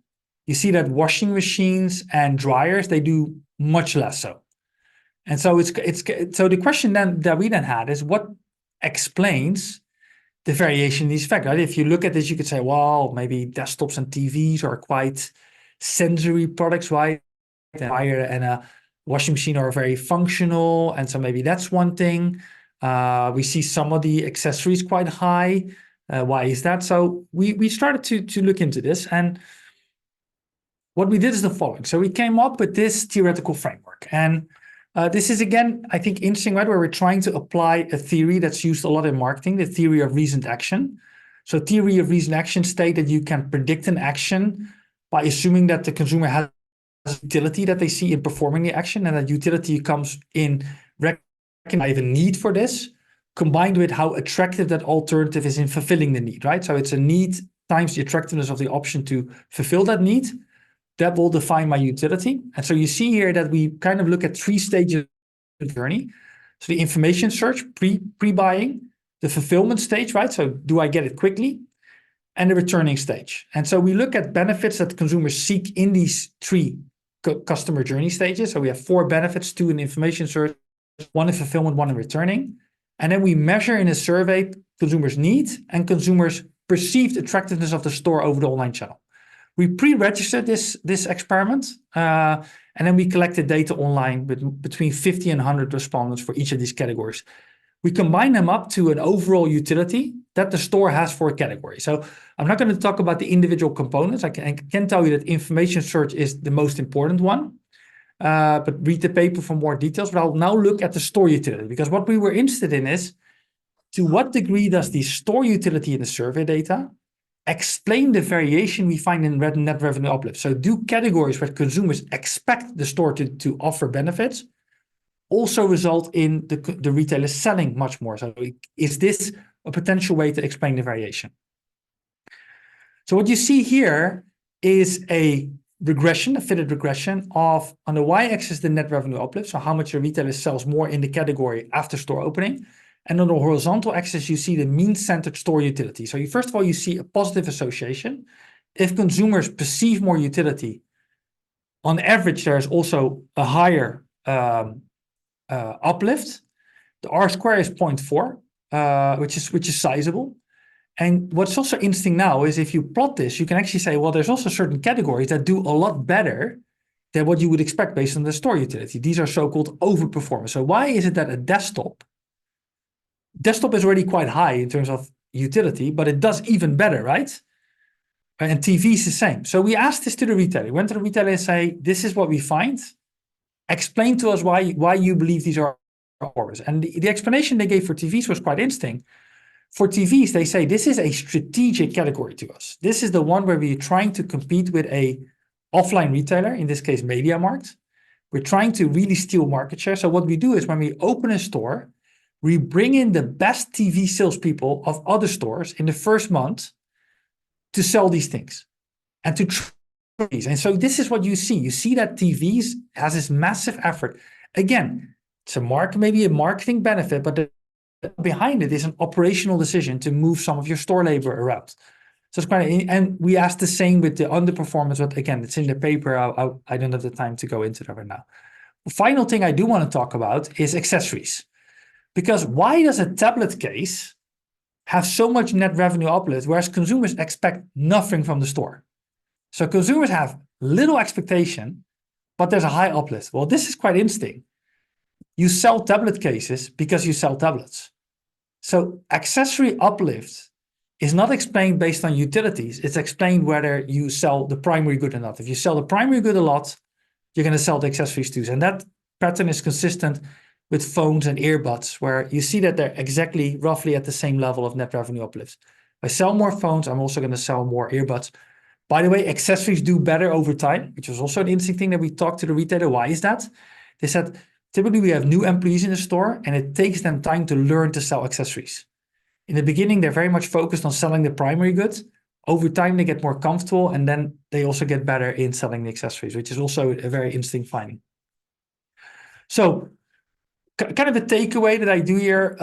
You see that washing machines and dryers, they do much less so. And so so the question then that we then had is what explains the variation in these effects, right? If you look at this, you could say, well, maybe desktops and TVs are quite sensory products, right? A dryer and a washing machine are very functional, and so maybe that's one thing. We see some of the accessories quite high. Why is that? So we started to look into this, and what we did is the following. So we came up with this theoretical framework, and this is, again, I think, interesting, right? Where we're trying to apply a theory that's used a lot in marketing, the theory of reasoned action. So theory of reasoned action state that you can predict an action by assuming that the consumer has utility that they see in performing the action, and that utility comes in recognizing I have a need for this, combined with how attractive that alternative is in fulfilling the need, right? So it's a need times the attractiveness of the option to fulfill that need. That will define my utility. And so you see here that we kind of look at 3 stages of the journey. So the information search, pre-buying, the fulfillment stage, right? So do I get it quickly? And the returning stage. And so we look at benefits that consumers seek in these 3 customer journey stages. So we have 4 benefits, 2 in information search, 1 in fulfillment, 1 in returning. And then we measure in a survey consumers' needs and consumers' perceived attractiveness of the store over the online channel. We pre-registered this experiment, and then we collected data online with between 50 and 100 respondents for each of these categories. We combine them up to an overall utility that the store has for a category. So I'm not going to talk about the individual components. I can tell you that information search is the most important one, but read the paper for more details. But I'll now look at the store utility, because what we were interested in is to what degree does the store utility in the survey data explain the variation we find in net revenue uplift. So do categories where consumers expect the store to offer benefits also result in the retailer selling much more? So is this a potential way to explain the variation? So what you see here is a regression, a fitted regression of, on the y-axis, the net revenue uplift, so how much a retailer sells more in the category after store opening. And on the horizontal axis, you see the mean-centered store utility. So first of all, you see a positive association. If consumers perceive more utility, on average, there's also a higher uplift. The R-square is 0.4, which is sizable. And what's also interesting now is if you plot this, you can actually say, well, there's also certain categories that do a lot better than what you would expect based on the store utility. These are so-called overperformers. So why is it that a desktop is already quite high in terms of utility, but it does even better, right? And TV is the same. So we asked this to the retailer. We went to the retailer and say, this is what we find. Explain to us why you believe these are performers. And the explanation they gave for TVs was quite interesting. For TVs, they say this is a strategic category to us. This is the one where we're trying to compete with a offline retailer, in this case, MediaMarkt. We're trying to really steal market share. So what we do is when we open a store, we bring in the best TV salespeople of other stores in the first month to sell these things and to try these. And so this is what you see. You see that TVs has this massive effort. Again, it's maybe a marketing benefit, but behind it is an operational decision to move some of your store labor around. So it's quite, and we asked the same with the underperformance, but again, it's in the paper. I don't have the time to go into that right now. The final thing I do want to talk about is accessories. Because why does a tablet case have so much net revenue uplift, whereas consumers expect nothing from the store? So consumers have little expectation, but there's a high uplift. Well, this is quite interesting. You sell tablet cases because you sell tablets. So accessory uplift is not explained based on utilities. It's explained whether you sell the primary good or not. If you sell the primary good a lot, you're going to sell the accessories too. And that pattern is consistent with phones and earbuds, where you see that they're exactly roughly at the same level of net revenue uplift. If I sell more phones, I'm also going to sell more earbuds. By the way, accessories do better over time, which was also an interesting thing that we talked to the retailer. Why is that? They said, typically we have new employees in the store and it takes them time to learn to sell accessories. In the beginning, they're very much focused on selling the primary goods. Over time, they get more comfortable and then they also get better in selling the accessories, which is also a very interesting finding. So kind of a takeaway that I do here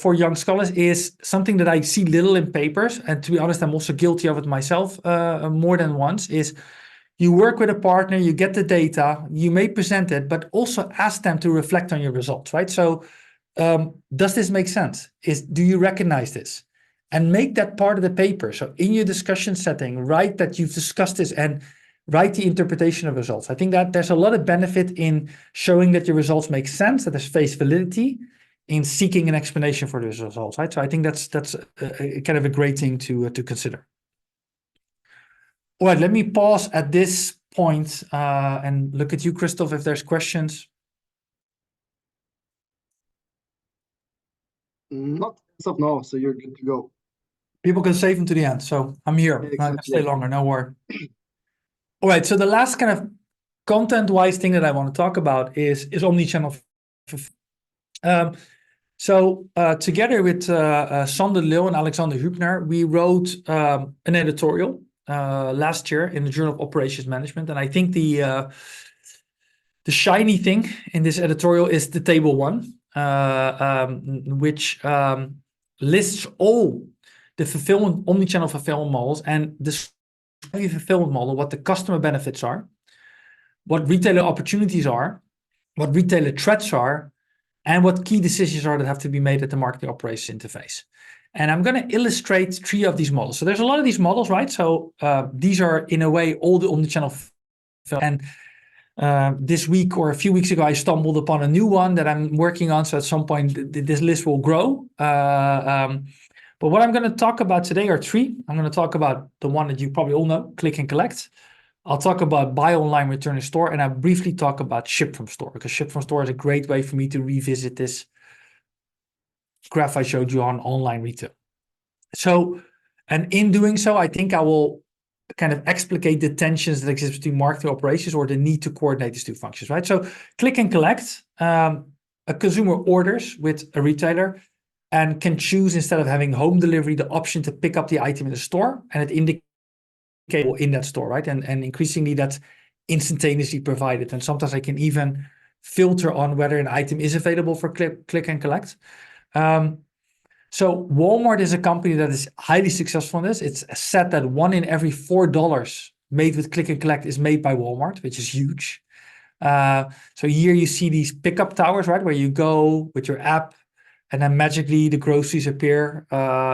for young scholars is something that I see little in papers. And to be honest, I'm also guilty of it myself more than once, is you work with a partner, you get the data, you may present it, but also ask them to reflect on your results, right? So does this make sense? Do you recognize this? And make that part of the paper. So in your discussion setting, write that you've discussed this and write the interpretation of results. I think that there's a lot of benefit in showing that your results make sense, that there's face validity in seeking an explanation for those results, right? So I think that's a kind of a great thing to consider. All right, let me pause at this point and look at you, Christoph, if there's questions. Not as of now, so you're good to go. People can save them to the end, so I'm here. Exactly. I can stay longer, no worry. All right, so the last kind of content-wise thing that I want to talk about is omnichannel. Together with Sander Leeuw and Alexander Hübner, we wrote an editorial last year in the Journal of Operations Management, and I think the shiny thing in this editorial is the table 1, which lists all the omnichannel fulfillment models and the fulfillment model, what the customer benefits are, what retailer opportunities are, what retailer threats are, and what key decisions are that have to be made at the marketing operations interface. And I'm going to illustrate 3 of these models. So there's a lot of these models, right? So these are in a way all the omnichannel. And this week or a few weeks ago, I stumbled upon a new one that I'm working on. So at some point, this list will grow. But what I'm going to talk about today are 3. I'm going to talk about the one that you probably all know, click and collect. I'll talk about buy online, return in store, and I'll briefly talk about ship from store, because ship from store is a great way for me to revisit this graph I showed you on online retail. So, and in doing so, I think I will kind of explicate the tensions that exist between marketing operations or the need to coordinate these 2 functions, right? So click and collect, a consumer orders with a retailer and can choose, instead of having home delivery, the option to pick up the item in the store, and it indicates in that store, right? And increasingly that's instantaneously provided. And sometimes I can even filter on whether an item is available for click and collect. So Walmart is a company that is highly successful in this. It's said that 1 in every $4 made with click and collect is made by Walmart, which is huge. So here you see these pickup towers, right? Where you go with your app and then magically the groceries appear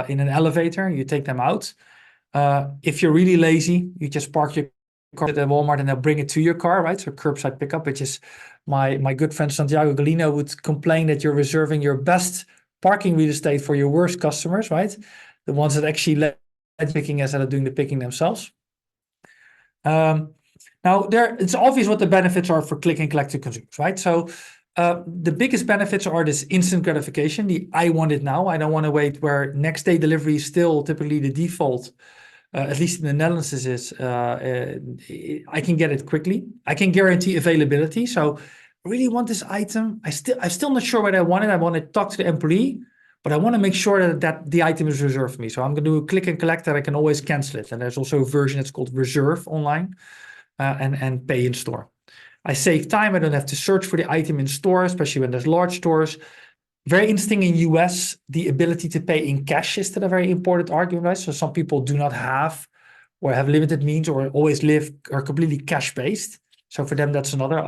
in an elevator. You take them out. If you're really lazy, you just park your car at Walmart and they'll bring it to your car, right? So curbside pickup, which is my good friend Santiago Galino would complain that you're reserving your best parking real estate for your worst customers, right? The ones that actually let picking instead of doing the picking themselves. Now, it's obvious what the benefits are for click and collect to consumers, right? So the biggest benefits are this instant gratification, the I want it now, I don't want to wait, where next day delivery is still typically the default, at least in the Netherlands is, I can get it quickly. I can guarantee availability. So I really want this item. I'm still not sure whether I want it. I want to talk to the employee, but I want to make sure that the item is reserved for me. So I'm going to do a click and collect that I can always cancel it. And there's also a version that's called reserve online and pay in store. I save time. I don't have to search for the item in store, especially when there's large stores. Very interesting in US, the ability to pay in cash is still a very important argument, right? So some people do not have or have limited means or always live or completely cash-based. So for them, that's another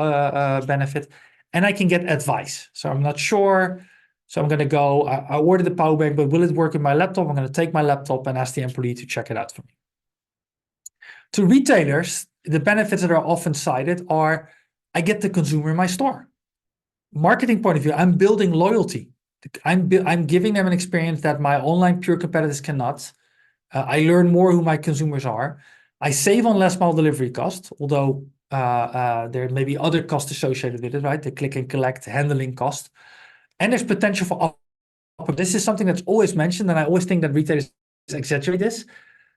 benefit. And I can get advice. So I'm not sure. So I'm going to go, I ordered the power bank, but will it work in my laptop? I'm going to take my laptop and ask the employee to check it out for me. To retailers, the benefits that are often cited are, I get the consumer in my store. Marketing point of view, I'm building loyalty. I'm giving them an experience that my online pure competitors cannot. I learn more who my consumers are. I save on last mile delivery cost, although There may be other costs associated with it, right? The click and collect handling cost. And there's potential for this is something that's always mentioned, and I always think that retailers exaggerate this.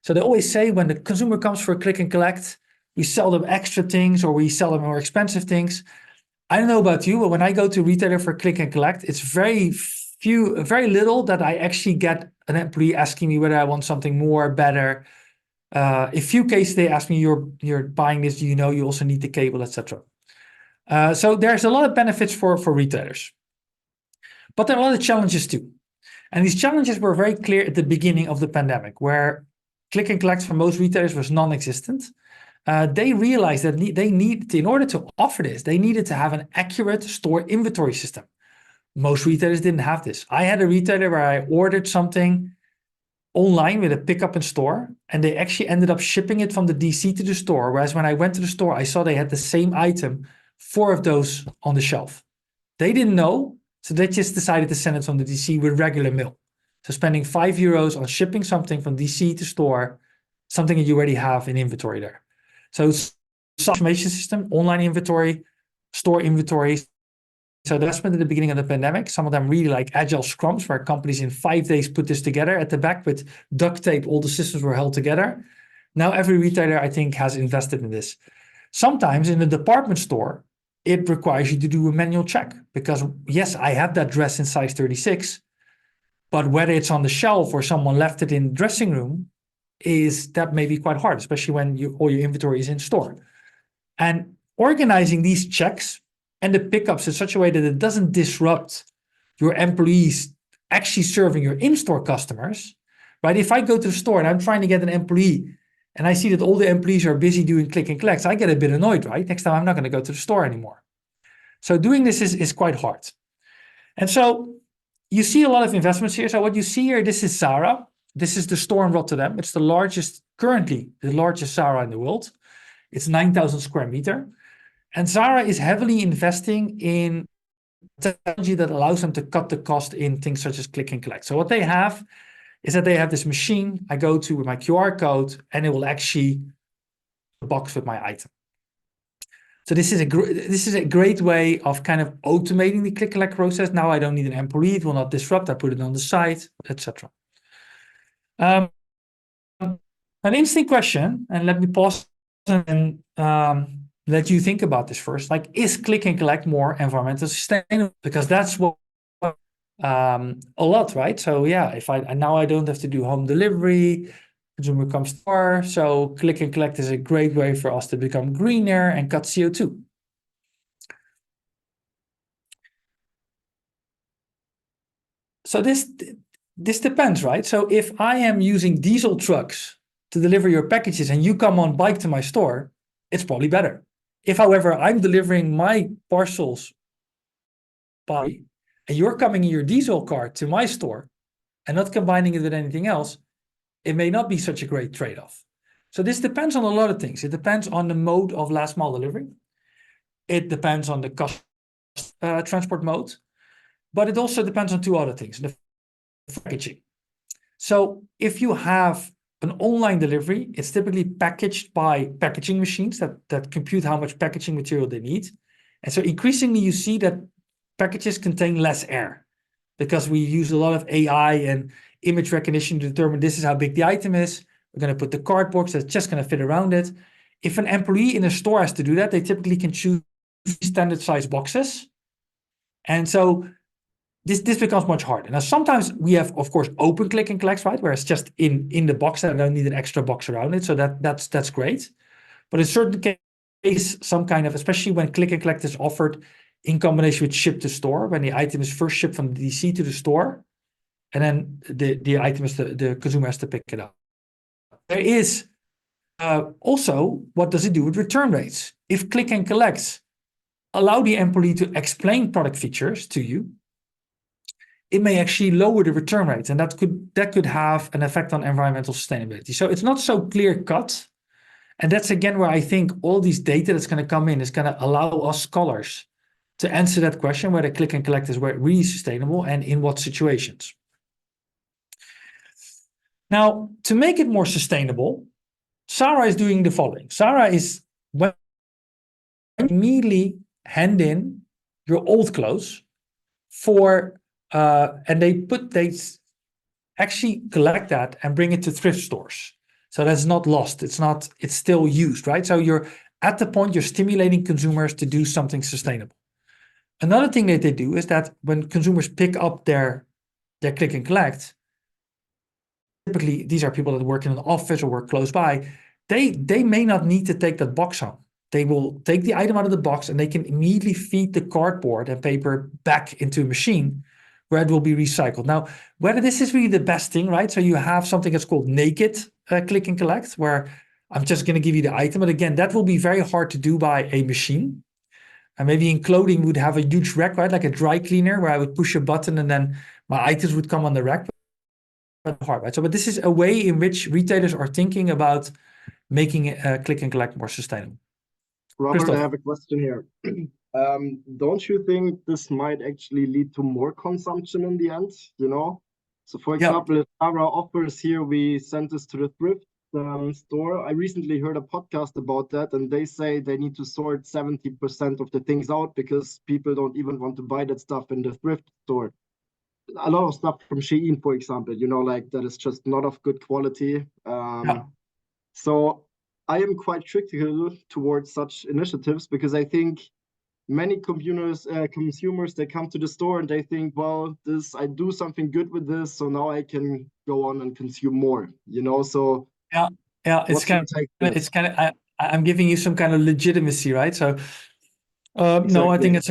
So they always say when the consumer comes for a click and collect, we sell them extra things or we sell them more expensive things. I don't know about you, but when I go to a retailer for click and collect, it's very little that I actually get an employee asking me whether I want something more, better. A few cases they ask me, you're buying this, do you know you also need the cable, etc. So there's a lot of benefits for retailers. But there are a lot of challenges too. And these challenges were very clear at the beginning of the pandemic, where click and collect for most retailers was non-existent. They realized that they need, in order to offer this, they needed to have an accurate store inventory system. Most retailers didn't have this. I had a retailer where I ordered something online with a pickup in store, and they actually ended up shipping it from the DC to the store. Whereas when I went to the store, I saw they had the same item, 4 of those on the shelf. They didn't know, so they just decided to send it from the DC with regular mail. So spending €5 on shipping something from DC to store, something that you already have in inventory there. So it's information system, online inventory, store inventory. So that's been at the beginning of the pandemic. Some of them really like agile scrums where companies in 5 days put this together. At the back with duct tape, all the systems were held together. Now every retailer, I think, has invested in this. Sometimes in a department store, it requires you to do a manual check because yes, I have that dress in size 36, but whether it's on the shelf or someone left it in the dressing room, that may be quite hard, especially when all your inventory is in store. And organizing these checks and the pickups in such a way that it doesn't disrupt your employees actually serving your in-store customers, right? If I go to the store and I'm trying to get an employee and I see that all the employees are busy doing click and collects, I get a bit annoyed, right? Next time I'm not going to go to the store anymore. So doing this is quite hard. And so you see a lot of investments here. So what you see here, this is Zara. This is the store in Rotterdam. It's currently the largest Zara in the world. It's 9,000 square meter. And Zara is heavily investing in technology that allows them to cut the cost in things such as click and collect. So what they have is that they have this machine I go to with my QR code, and it will actually box with my item. So this is a great way of kind of automating the click and collect process. Now I don't need an employee; it will not disrupt. I put it on the site, etc. An interesting question, and let me pause and let you think about this first. Like, is click and collect more environmentally sustainable? Because that's what a lot, right? So yeah, if now I don't have to do home delivery, consumer comes to store, so click and collect is a great way for us to become greener and cut CO2. So this depends, right? So if I am using diesel trucks to deliver your packages and you come on bike to my store, it's probably better. If, however, I'm delivering my parcels by and you're coming in your diesel car to my store and not combining it with anything else, it may not be such a great trade-off. So this depends on a lot of things. It depends on the mode of last mile delivery. It depends on the cost transport mode, but it also depends on 2 other things, the packaging. So if you have an online delivery, it's typically packaged by packaging machines that compute how much packaging material they need. And so increasingly you see that packages contain less air because we use a lot of AI and image recognition to determine this is how big the item is. We're going to put the card box that's just going to fit around it. If an employee in a store has to do that, they typically can choose standard size boxes. And so this becomes much harder. Now, sometimes we have, of course, open click and collects, right? Where it's just in the box and I don't need an extra box around it. So that's great. But in certain cases, some kind of, especially when click and collect is offered in combination with ship to store, when the item is first shipped from the DC to the store, and then the item is the consumer has to pick it up. There is also, what does it do with return rates? If click and collects allow the employee to explain product features to you, it may actually lower the return rates, and that could have an effect on environmental sustainability. So it's not so clear cut, and that's again where I think all these data that's going to come in is going to allow us scholars to answer that question, whether click and collect is really sustainable and in what situations. Now, to make it more sustainable, Zara is doing the following. Zara is, when immediately hand in your old clothes and they actually collect that and bring it to thrift stores. So that's not lost. It's still used, right? So you're at the point you're stimulating consumers to do something sustainable. Another thing that they do is that when consumers pick up their click and collect, typically these are people that work in an office or work close by, they may not need to take that box home. They will take the item out of the box and they can immediately feed the cardboard and paper back into a machine where it will be recycled. Now, whether this is really the best thing, right? So you have something that's called naked click and collect, where I'm just going to give you the item. But again, that will be very hard to do by a machine. And maybe in clothing would have a huge rack, right? Like a dry cleaner where I would push a button and then my items would come on the rack. But hard, right? So, but this is a way in which retailers are thinking about making click and collect more sustainable. Robert, Christoph. I have a question here. Don't you think this might actually lead to more consumption in the end? So for example, if Zara offers here, we send this to the thrift store. I recently heard a podcast about that, and they say they need to sort 70% of the things out because people don't even want to buy that stuff in the thrift store. A lot of stuff from Shein, for example, like that is just not of good quality. So I am quite critical towards such initiatives because I think many consumers, they come to the store and they think, well, I do something good with this, so now I can go on and consume more. So I'm giving you some kind of legitimacy, right? So exactly. no, I think it's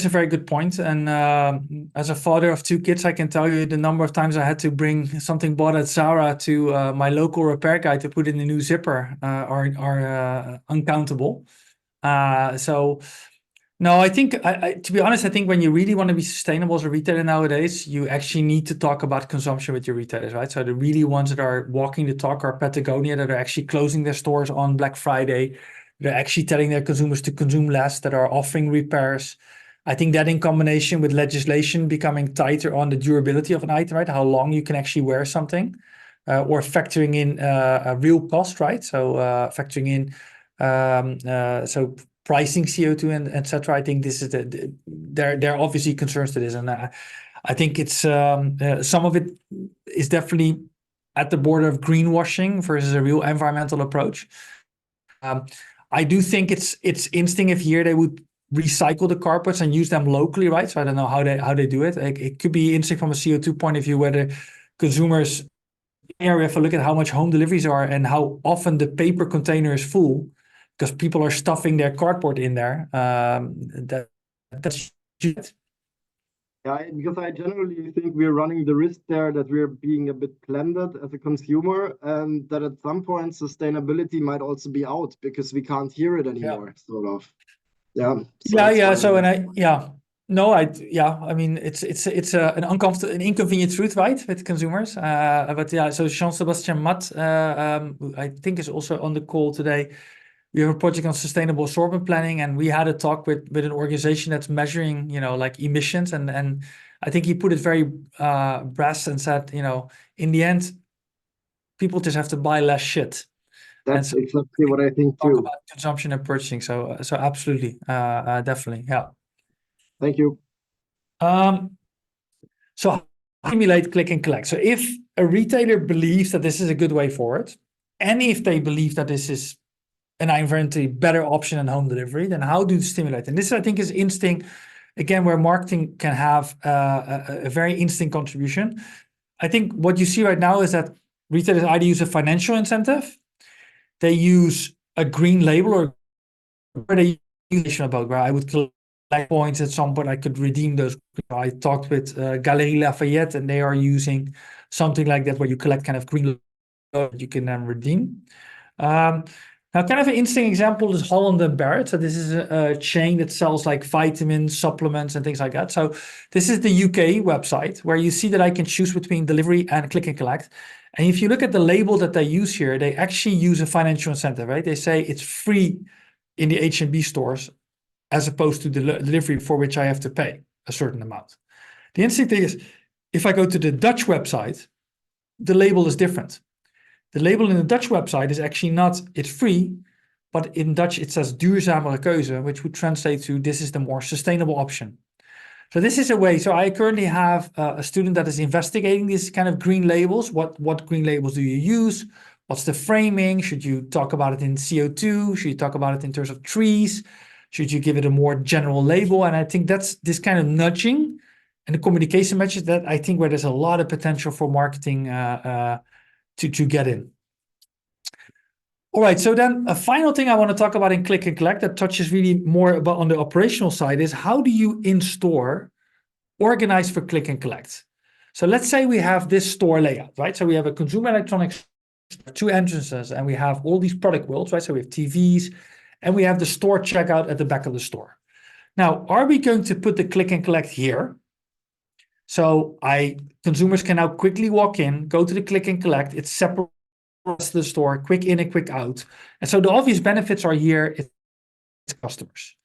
a very good point. And as a father of 2 kids, I can tell you the number of times I had to bring something bought at Zara to my local repair guy to put in a new zipper are uncountable. So no, I think to be honest, I think when you really want to be sustainable as a retailer nowadays, you actually need to talk about consumption with your retailers, right? So the really ones that are walking the talk are Patagonia, that are actually closing their stores on Black Friday. They're actually telling their consumers to consume less, that are offering repairs. I think that in combination with legislation becoming tighter on the durability of an item, right? How long you can actually wear something, or factoring in a real cost, right? So factoring in so pricing CO2 and etc. I think this is there are obviously concerns to this, and I think it's some of it is definitely at the border of greenwashing versus a real environmental approach. I do think it's interesting if here they would recycle the carpets and use them locally, right? So I don't know how they do it. It could be interesting from a CO2 point of view, whether consumers here we have to look at how much home deliveries are and how often the paper container is full because people are stuffing their cardboard in there. That's yeah, because I generally think we're running the risk there that we're being a bit blended as a consumer, and that at some point sustainability might also be out because we can't hear it anymore, sort of. Yeah. I mean, it's an inconvenient truth, right, with consumers. But yeah, so Jean-Sebastian Matt, I think is also on the call today. We have a project on sustainable assortment planning, and we had a talk with an organization that's measuring, like emissions, and I think he put it very brass and said, in the end, people just have to buy less shit. That's exactly what I think too. Talk about consumption and purchasing, so absolutely, definitely, yeah. Thank you. So stimulate click and collect. So if a retailer believes that this is a good way forward, and if they believe that this is an environmentally better option than home delivery, then how do you stimulate? And this, I think, is interesting, again, where marketing can have a very interesting contribution. I think what you see right now is that retailers either use a financial incentive, they use a green label, or they use about where I would collect points at some point, I could redeem those. I talked with Galeries Lafayette, and they are using something like that where you collect kind of green you can then redeem. Now, kind of an interesting example is Holland and Barrett. So this is a chain that sells like vitamins, supplements, and things like that. So this is the UK website where you see that I can choose between delivery and click and collect. And if you look at the label that they use here, they actually use a financial incentive, right? They say it's free in the H&B stores as opposed to the delivery for which I have to pay a certain amount. The interesting thing is, if I go to the Dutch website, the label is different. The label in the Dutch website is actually not, it's free, but in Dutch it says duurzamere keuze, which would translate to this is the more sustainable option. So this is a way. So I currently have a student that is investigating these kind of green labels. What green labels do you use? What's the framing? Should you talk about it in CO2? Should you talk about it in terms of trees? Should you give it a more general label? And I think that's this kind of nudging and the communication message that I think where there's a lot of potential for marketing to get in. All right, so then a final thing I want to talk about in click and collect that touches really more about on the operational side is how do you in store organize for click and collect? So let's say we have this store layout, right? So we have a consumer electronics, 2 entrances, and we have all these product worlds, right? So we have TVs, and we have the store checkout at the back of the store. Now, are we going to put the click and collect here? So consumers can now quickly walk in, go to the click and collect. It's separate to the store, quick in and quick out. And so the obvious benefits are here. It's customers.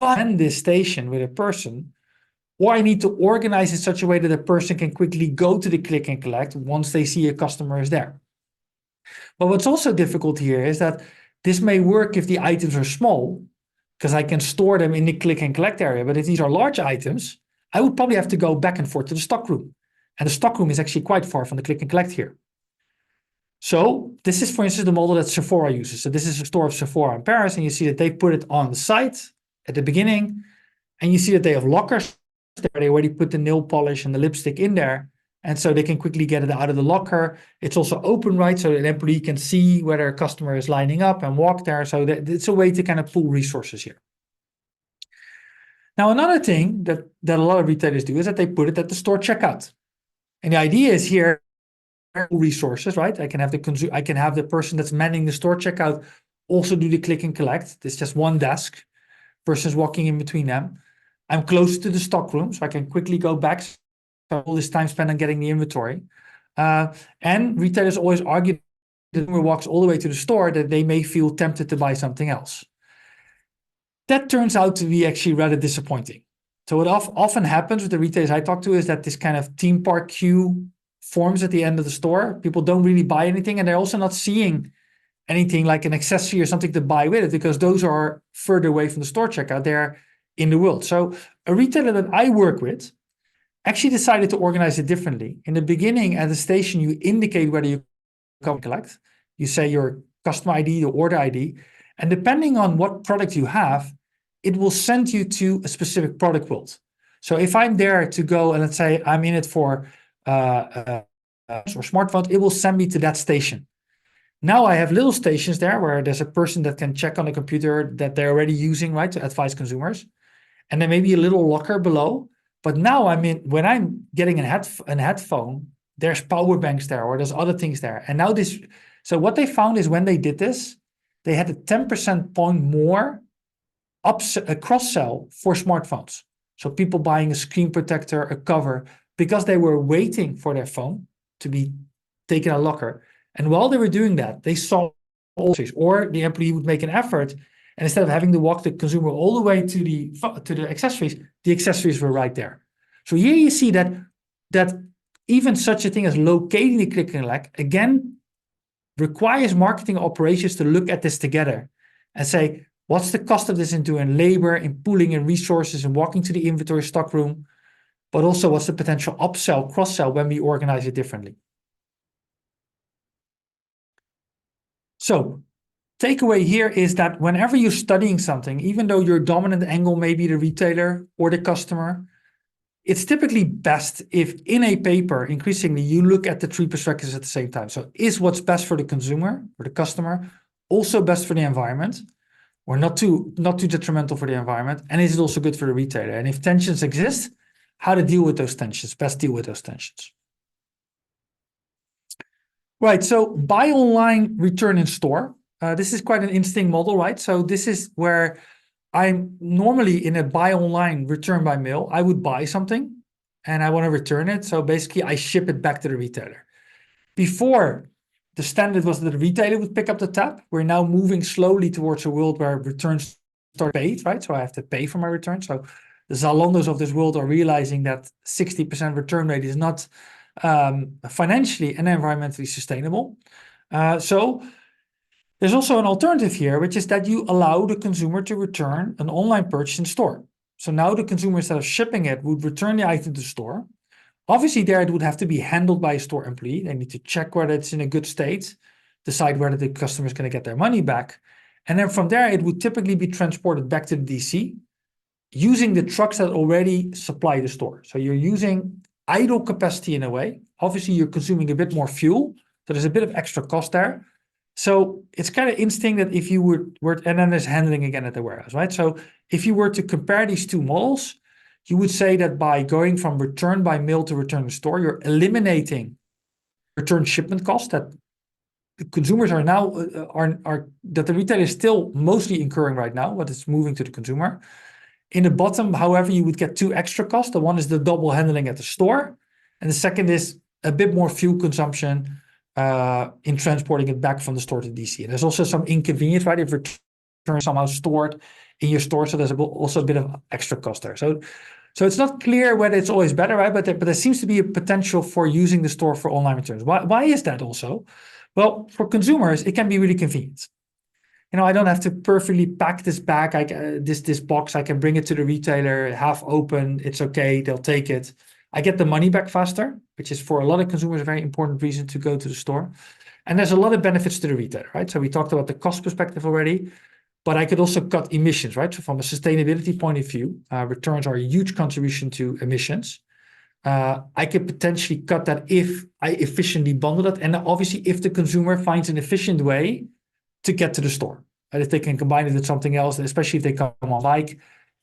And this station with a person, or I need to organize in such a way that a person can quickly go to the click and collect once they see a customer is there. But what's also difficult here is that this may work if the items are small, because I can store them in the click and collect area. But if these are large items, I would probably have to go back and forth to the stockroom. And the stockroom is actually quite far from the click and collect here. So this is, for instance, the model that Sephora uses. So this is a store of Sephora in Paris, and you see that they put it on the site at the beginning, and you see that they have lockers there. They already put the nail polish and the lipstick in there, and so they can quickly get it out of the locker. It's also open, right? So an employee can see whether a customer is lining up and walk there. So it's a way to kind of pool resources here. Now, another thing that a lot of retailers do is that they put it at the store checkout. And the idea is here, resources, right? I can have the person that's manning the store checkout also do the click and collect. There's just one desk versus walking in between them. I'm close to the stockroom, so I can quickly go back. So all this time spent on getting the inventory. And retailers always argue that the consumer walks all the way to the store that they may feel tempted to buy something else. That turns out to be actually rather disappointing. So what often happens with the retailers I talk to is that this kind of theme park queue forms at the end of the store. People don't really buy anything, and they're also not seeing anything like an accessory or something to buy with it because those are further away from the store checkout. They're in the world. So a retailer that I work with actually decided to organize it differently. In the beginning, at the station, you indicate whether you come collect. You say your customer ID, your order ID, and depending on what product you have, it will send you to a specific product world. So if I'm there to go and let's say I'm in it for or smartphones, it will send me to that station. Now I have little stations there where there's a person that can check on the computer that they're already using, right, to advise consumers. And then maybe a little locker below. But now when I'm getting a headphone, there's power banks there or there's other things there. And now so what they found is when they did this, they had a 10% point more cross-sell for smartphones. So people buying a screen protector, a cover, because they were waiting for their phone to be taken out of locker. And while they were doing that, they saw or the employee would make an effort, and instead of having to walk the consumer all the way to the accessories were right there. So here you see that even such a thing as locating the click and collect again requires marketing operations to look at this together and say, what's the cost of this in doing labor, in pooling in resources, and walking to the inventory stockroom, but also what's the potential upsell, cross-sell when we organize it differently. So takeaway here is that whenever you're studying something, even though your dominant angle may be the retailer or the customer, it's typically best if in a paper, increasingly, you look at the 3 perspectives at the same time. So is what's best for the consumer or the customer also best for the environment, or not too detrimental for the environment? And is it also good for the retailer? And if tensions exist, how to deal with those tensions, best deal with those tensions. Right, so buy online, return in store. This is quite an interesting model, right? So this is where I'm normally in a buy online, return by mail. I would buy something and I want to return it. So basically I ship it back to the retailer. Before, the standard was that the retailer would pick up the tab. We're now moving slowly towards a world where returns start paid, right? So I have to pay for my return. So the Zalandos of this world are realizing that 60% return rate is not financially and environmentally sustainable. So there's also an alternative here, which is that you allow the consumer to return an online purchase in store. So now the consumer, instead of shipping it, would return the item to the store. Obviously, there it would have to be handled by a store employee. They need to check whether it's in a good state, decide whether the customer is going to get their money back. And then from there, it would typically be transported back to the DC using the trucks that already supply the store. So you're using idle capacity in a way. Obviously, you're consuming a bit more fuel. So there's a bit of extra cost there. So it's kind of interesting that if you were and then there's handling again at the warehouse, right? So if you were to compare these two models, you would say that by going from return by mail to return to store, you're eliminating return shipment costs that the consumers are now are that the retailer is still mostly incurring right now, but it's moving to the consumer. In the bottom, however, you would get two extra costs. The one is the double handling at the store, and the second is a bit more fuel consumption in transporting it back from the store to DC. And there's also some inconvenience, right? If return somehow stored in your store, so there's also a bit of extra cost there. So it's not clear whether it's always better, right? But there seems to be a potential for using the store for online returns. Why is that also? Well, for consumers, it can be really convenient. I don't have to perfectly pack this bag, this box. I can bring it to the retailer, half open. It's okay. They'll take it. I get the money back faster, which is for a lot of consumers a very important reason to go to the store. And there's a lot of benefits to the retailer, right? So we talked about the cost perspective already, but I could also cut emissions, right? So from a sustainability point of view, returns are a huge contribution to emissions. I could potentially cut that if I efficiently bundle it. And obviously, if the consumer finds an efficient way to get to the store. And if they can combine it with something else, especially if they come on bike,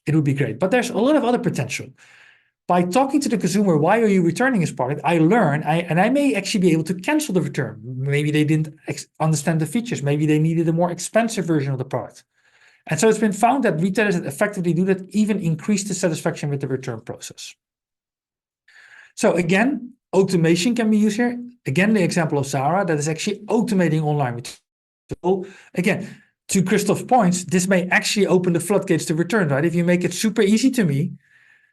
it would be great. But there's a lot of other potential. By talking to the consumer, why are you returning this product? I learn, and I may actually be able to cancel the return. Maybe they didn't understand the features. Maybe they needed a more expensive version of the product. And so it's been found that retailers that effectively do that even increase the satisfaction with the return process. So again, automation can be used here. Again, the example of Zara that is actually automating online return. So again, to Christoph's points, this may actually open the floodgates to return, right? If you make it super easy to me,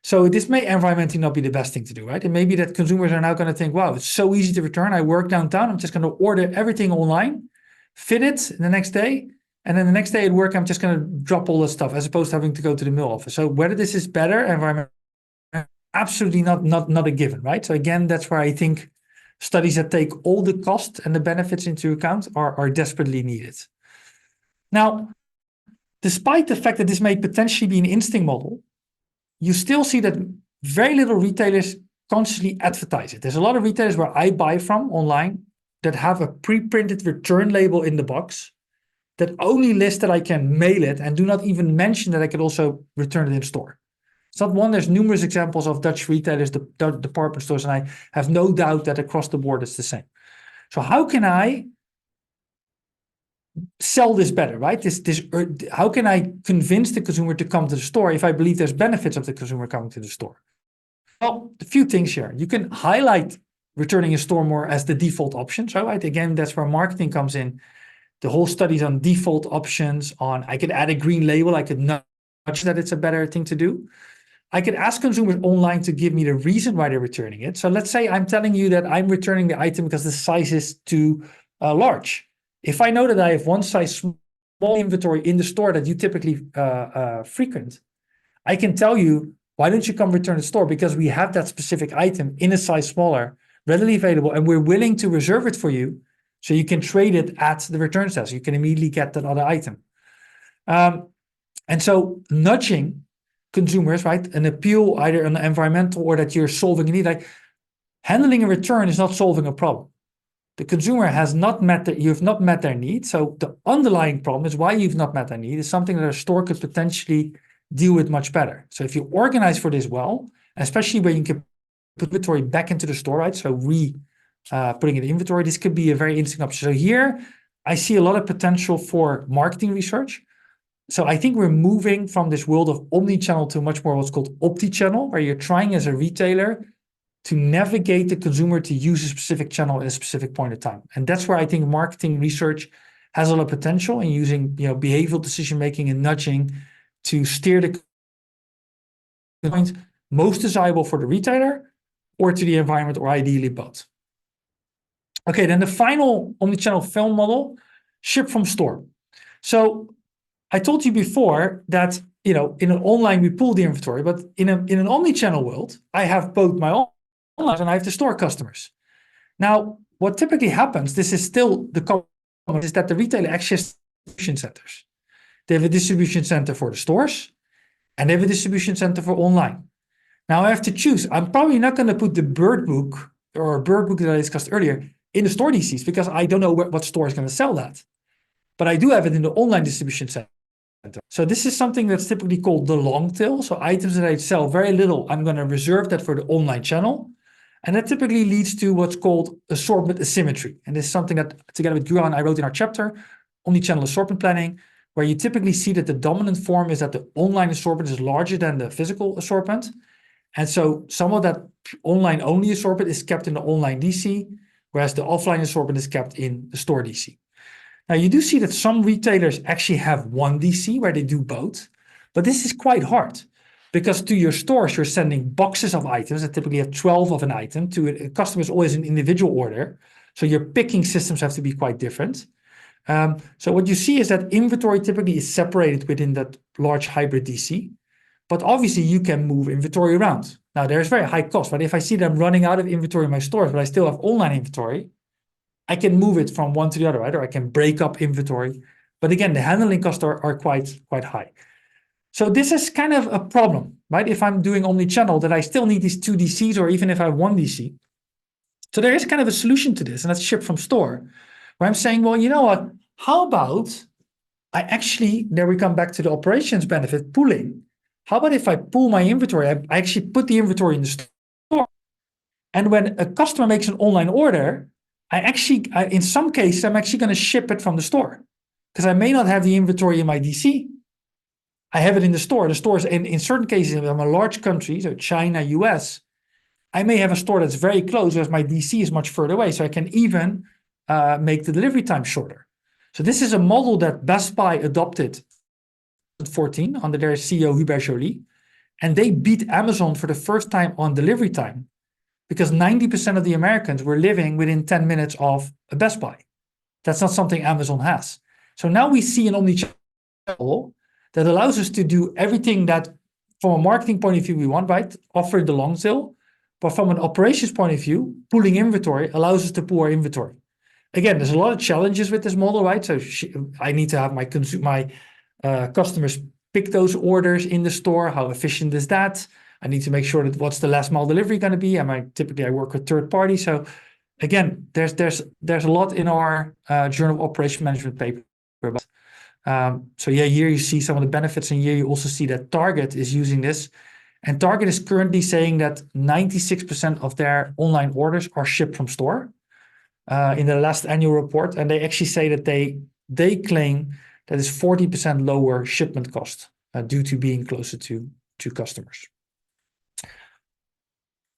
so this may environmentally not be the best thing to do, right? And maybe that consumers are now going to think, wow, it's so easy to return. I work downtown. I'm just going to order everything online, fit it the next day. And then the next day at work, I'm just going to drop all this stuff as opposed to having to go to the mill office. So whether this is better environment, absolutely not a given, right? So again, that's where I think studies that take all the costs and the benefits into account are desperately needed. Now, despite the fact that this may potentially be an instinct model, you still see that very little retailers consciously advertise it. There's a lot of retailers where I buy from online that have a pre-printed return label in the box that only lists that I can mail it and do not even mention that I can also return it in store. It's not one, there's numerous examples of Dutch retailers, the department stores, and I have no doubt that across the board it's the same. So how can I sell this better, right? How can I convince the consumer to come to the store if I believe there's benefits of the consumer coming to the store? Well, a few things here. You can highlight returning in store more as the default option. So right, again, that's where marketing comes in. The whole studies on default options on, I could add a green label. I could nudge that it's a better thing to do. I could ask consumers online to give me the reason why they're returning it. So let's say I'm telling you that I'm returning the item because the size is too large. If I know that I have one size small inventory in the store that you typically frequent, I can tell you, why don't you come return the store? Because we have that specific item in a size smaller, readily available, and we're willing to reserve it for you so you can trade it at the return desk. You can immediately get that other item. And so nudging consumers, right? An appeal, either an environmental or that you're solving a need. Like handling a return is not solving a problem. The consumer has not met you've not met their need. So the underlying problem is why you've not met their need is something that a store could potentially deal with much better. So if you organize for this well, especially when you can put inventory back into the store, right? So putting in the inventory, this could be a very interesting option. So here I see a lot of potential for marketing research. So I think we're moving from this world of omnichannel to much more what's called omnichannel, where you're trying as a retailer to navigate the consumer to use a specific channel at a specific point of time. And that's where I think marketing research has a lot of potential in using behavioral decision-making and nudging to steer the point most desirable for the retailer or to the environment, or ideally both. Okay, then the final omnichannel film model, ship from store. So I told you before that, in an online we pull the inventory, but in an omnichannel world, I have both my online and I have the store customers. Now, what typically happens, this is still the common, is that the retailer actually has distribution centers. They have a distribution center for the stores, and they have a distribution center for online. Now I have to choose. I'm probably not going to put the bird book that I discussed earlier in the store DCs because I don't know what store is going to sell that. But I do have it in the online distribution center. So this is something that's typically called the long tail. So items that I sell very little, I'm going to reserve that for the online channel. And that typically leads to what's called assortment asymmetry. And this is something that, together with Guran, I wrote in our chapter, omnichannel assortment planning, where you typically see that the dominant form is that the online assortment is larger than the physical assortment. And so some of that online only assortment is kept in the online DC, whereas the offline assortment is kept in the store DC. Now you do see that some retailers actually have one DC where they do both, but this is quite hard because to your stores, you're sending boxes of items that typically have 12 of an item. To a customer is always an individual order. So your picking systems have to be quite different. So what you see is that inventory typically is separated within that large hybrid DC. But obviously you can move inventory around. Now there's very high cost, but if I see that I'm running out of inventory in my stores, but I still have online inventory, I can move it from one to the other, right? Or I can break up inventory. But again, the handling costs are quite high. So this is kind of a problem, right? If I'm doing omnichannel, that I still need these two DCs, or even if I have one DC. So there is kind of a solution to this, and that's ship from store, where I'm saying, well, you know what? How about I actually, there we come back to the operations benefit, pooling. How about if I pool my inventory? I actually put the inventory in the store. And when a customer makes an online order, in some cases, I'm actually going to ship it from the store because I may not have the inventory in my DC. I have it in the store. The stores, in certain cases, if I'm a large country, so China, US, I may have a store that's very close, whereas my DC is much further away. So I can even make the delivery time shorter. So this is a model that Best Buy adopted 2014 under their CEO Hubert Joly, and they beat Amazon for the first time on delivery time because 90% of the Americans were living within 10 minutes of a Best Buy. That's not something Amazon has. So now we see an omnichannel that allows us to do everything that from a marketing point of view we want, right? Offer the long tail, but from an operations point of view, pooling inventory allows us to pool our inventory. Again, there's a lot of challenges with this model, right? So I need to have my customers pick those orders in the store. How efficient is that? I need to make sure that what's the last mile delivery going to be? Typically I work with third party. So again, there's a lot in our Journal of Operation Management paper. So yeah, here you see some of the benefits, and here you also see that Target is using this. And Target is currently saying that 96% of their online orders are shipped from store in the last annual report. And they actually say that they claim that is 40% lower shipment cost due to being closer to customers.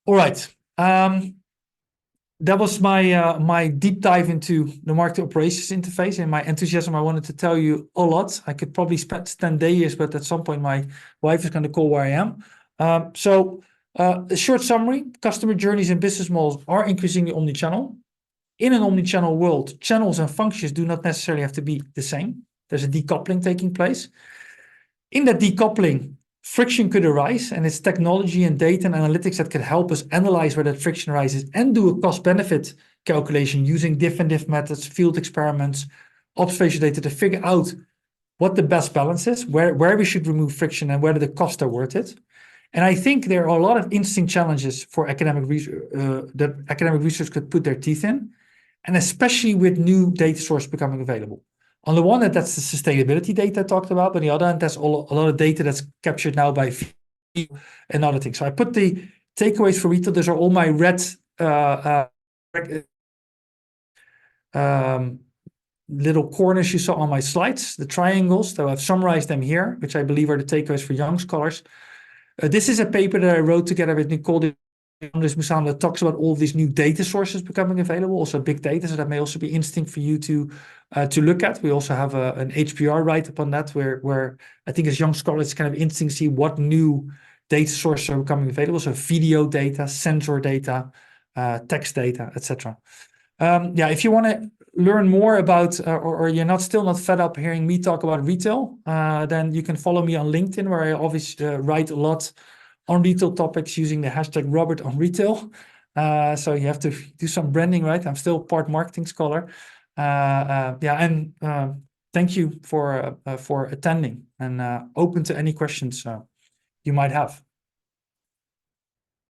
All right. That was my deep dive into the market operations interface and my enthusiasm. I wanted to tell you a lot. I could probably spend 10 days, but at some point my wife is going to call where I am. A short summary: customer journeys and business models are increasingly omnichannel. In an omnichannel world, channels and functions do not necessarily have to be the same. There's a decoupling taking place. In that decoupling, friction could arise, and it's technology and data and analytics that could help us analyze where that friction arises and do a cost-benefit calculation using different methods, field experiments, observation data to figure out what the best balance is, where we should remove friction and whether the costs are worth it. And I think there are a lot of interesting challenges for academic research that academic research could put their teeth in, and especially with new data sources becoming available. On the one hand, that's the sustainability data I talked about, but on the other hand, there's a lot of data that's captured now by and other things. So I put the takeaways for retail. Those are all my red little corners you saw on my slides, the triangles. So I've summarized them here, which I believe are the takeaways for young scholars. This is a paper that I wrote together with Nicole that talks about all of these new data sources becoming available, also big data, so that may also be interesting for you to look at. We also have an HPR write-up on that, where I think as young scholars, it's kind of interesting to see what new data sources are becoming available. So video data, sensor data, text data, etc. Yeah, if you want to learn more about, or you're still not fed up hearing me talk about retail, then you can follow me on LinkedIn, where I obviously write a lot on retail topics using the hashtag Robert on retail. So you have to do some branding, right? I'm still part marketing scholar. Yeah, and thank you for attending, and open to any questions you might have.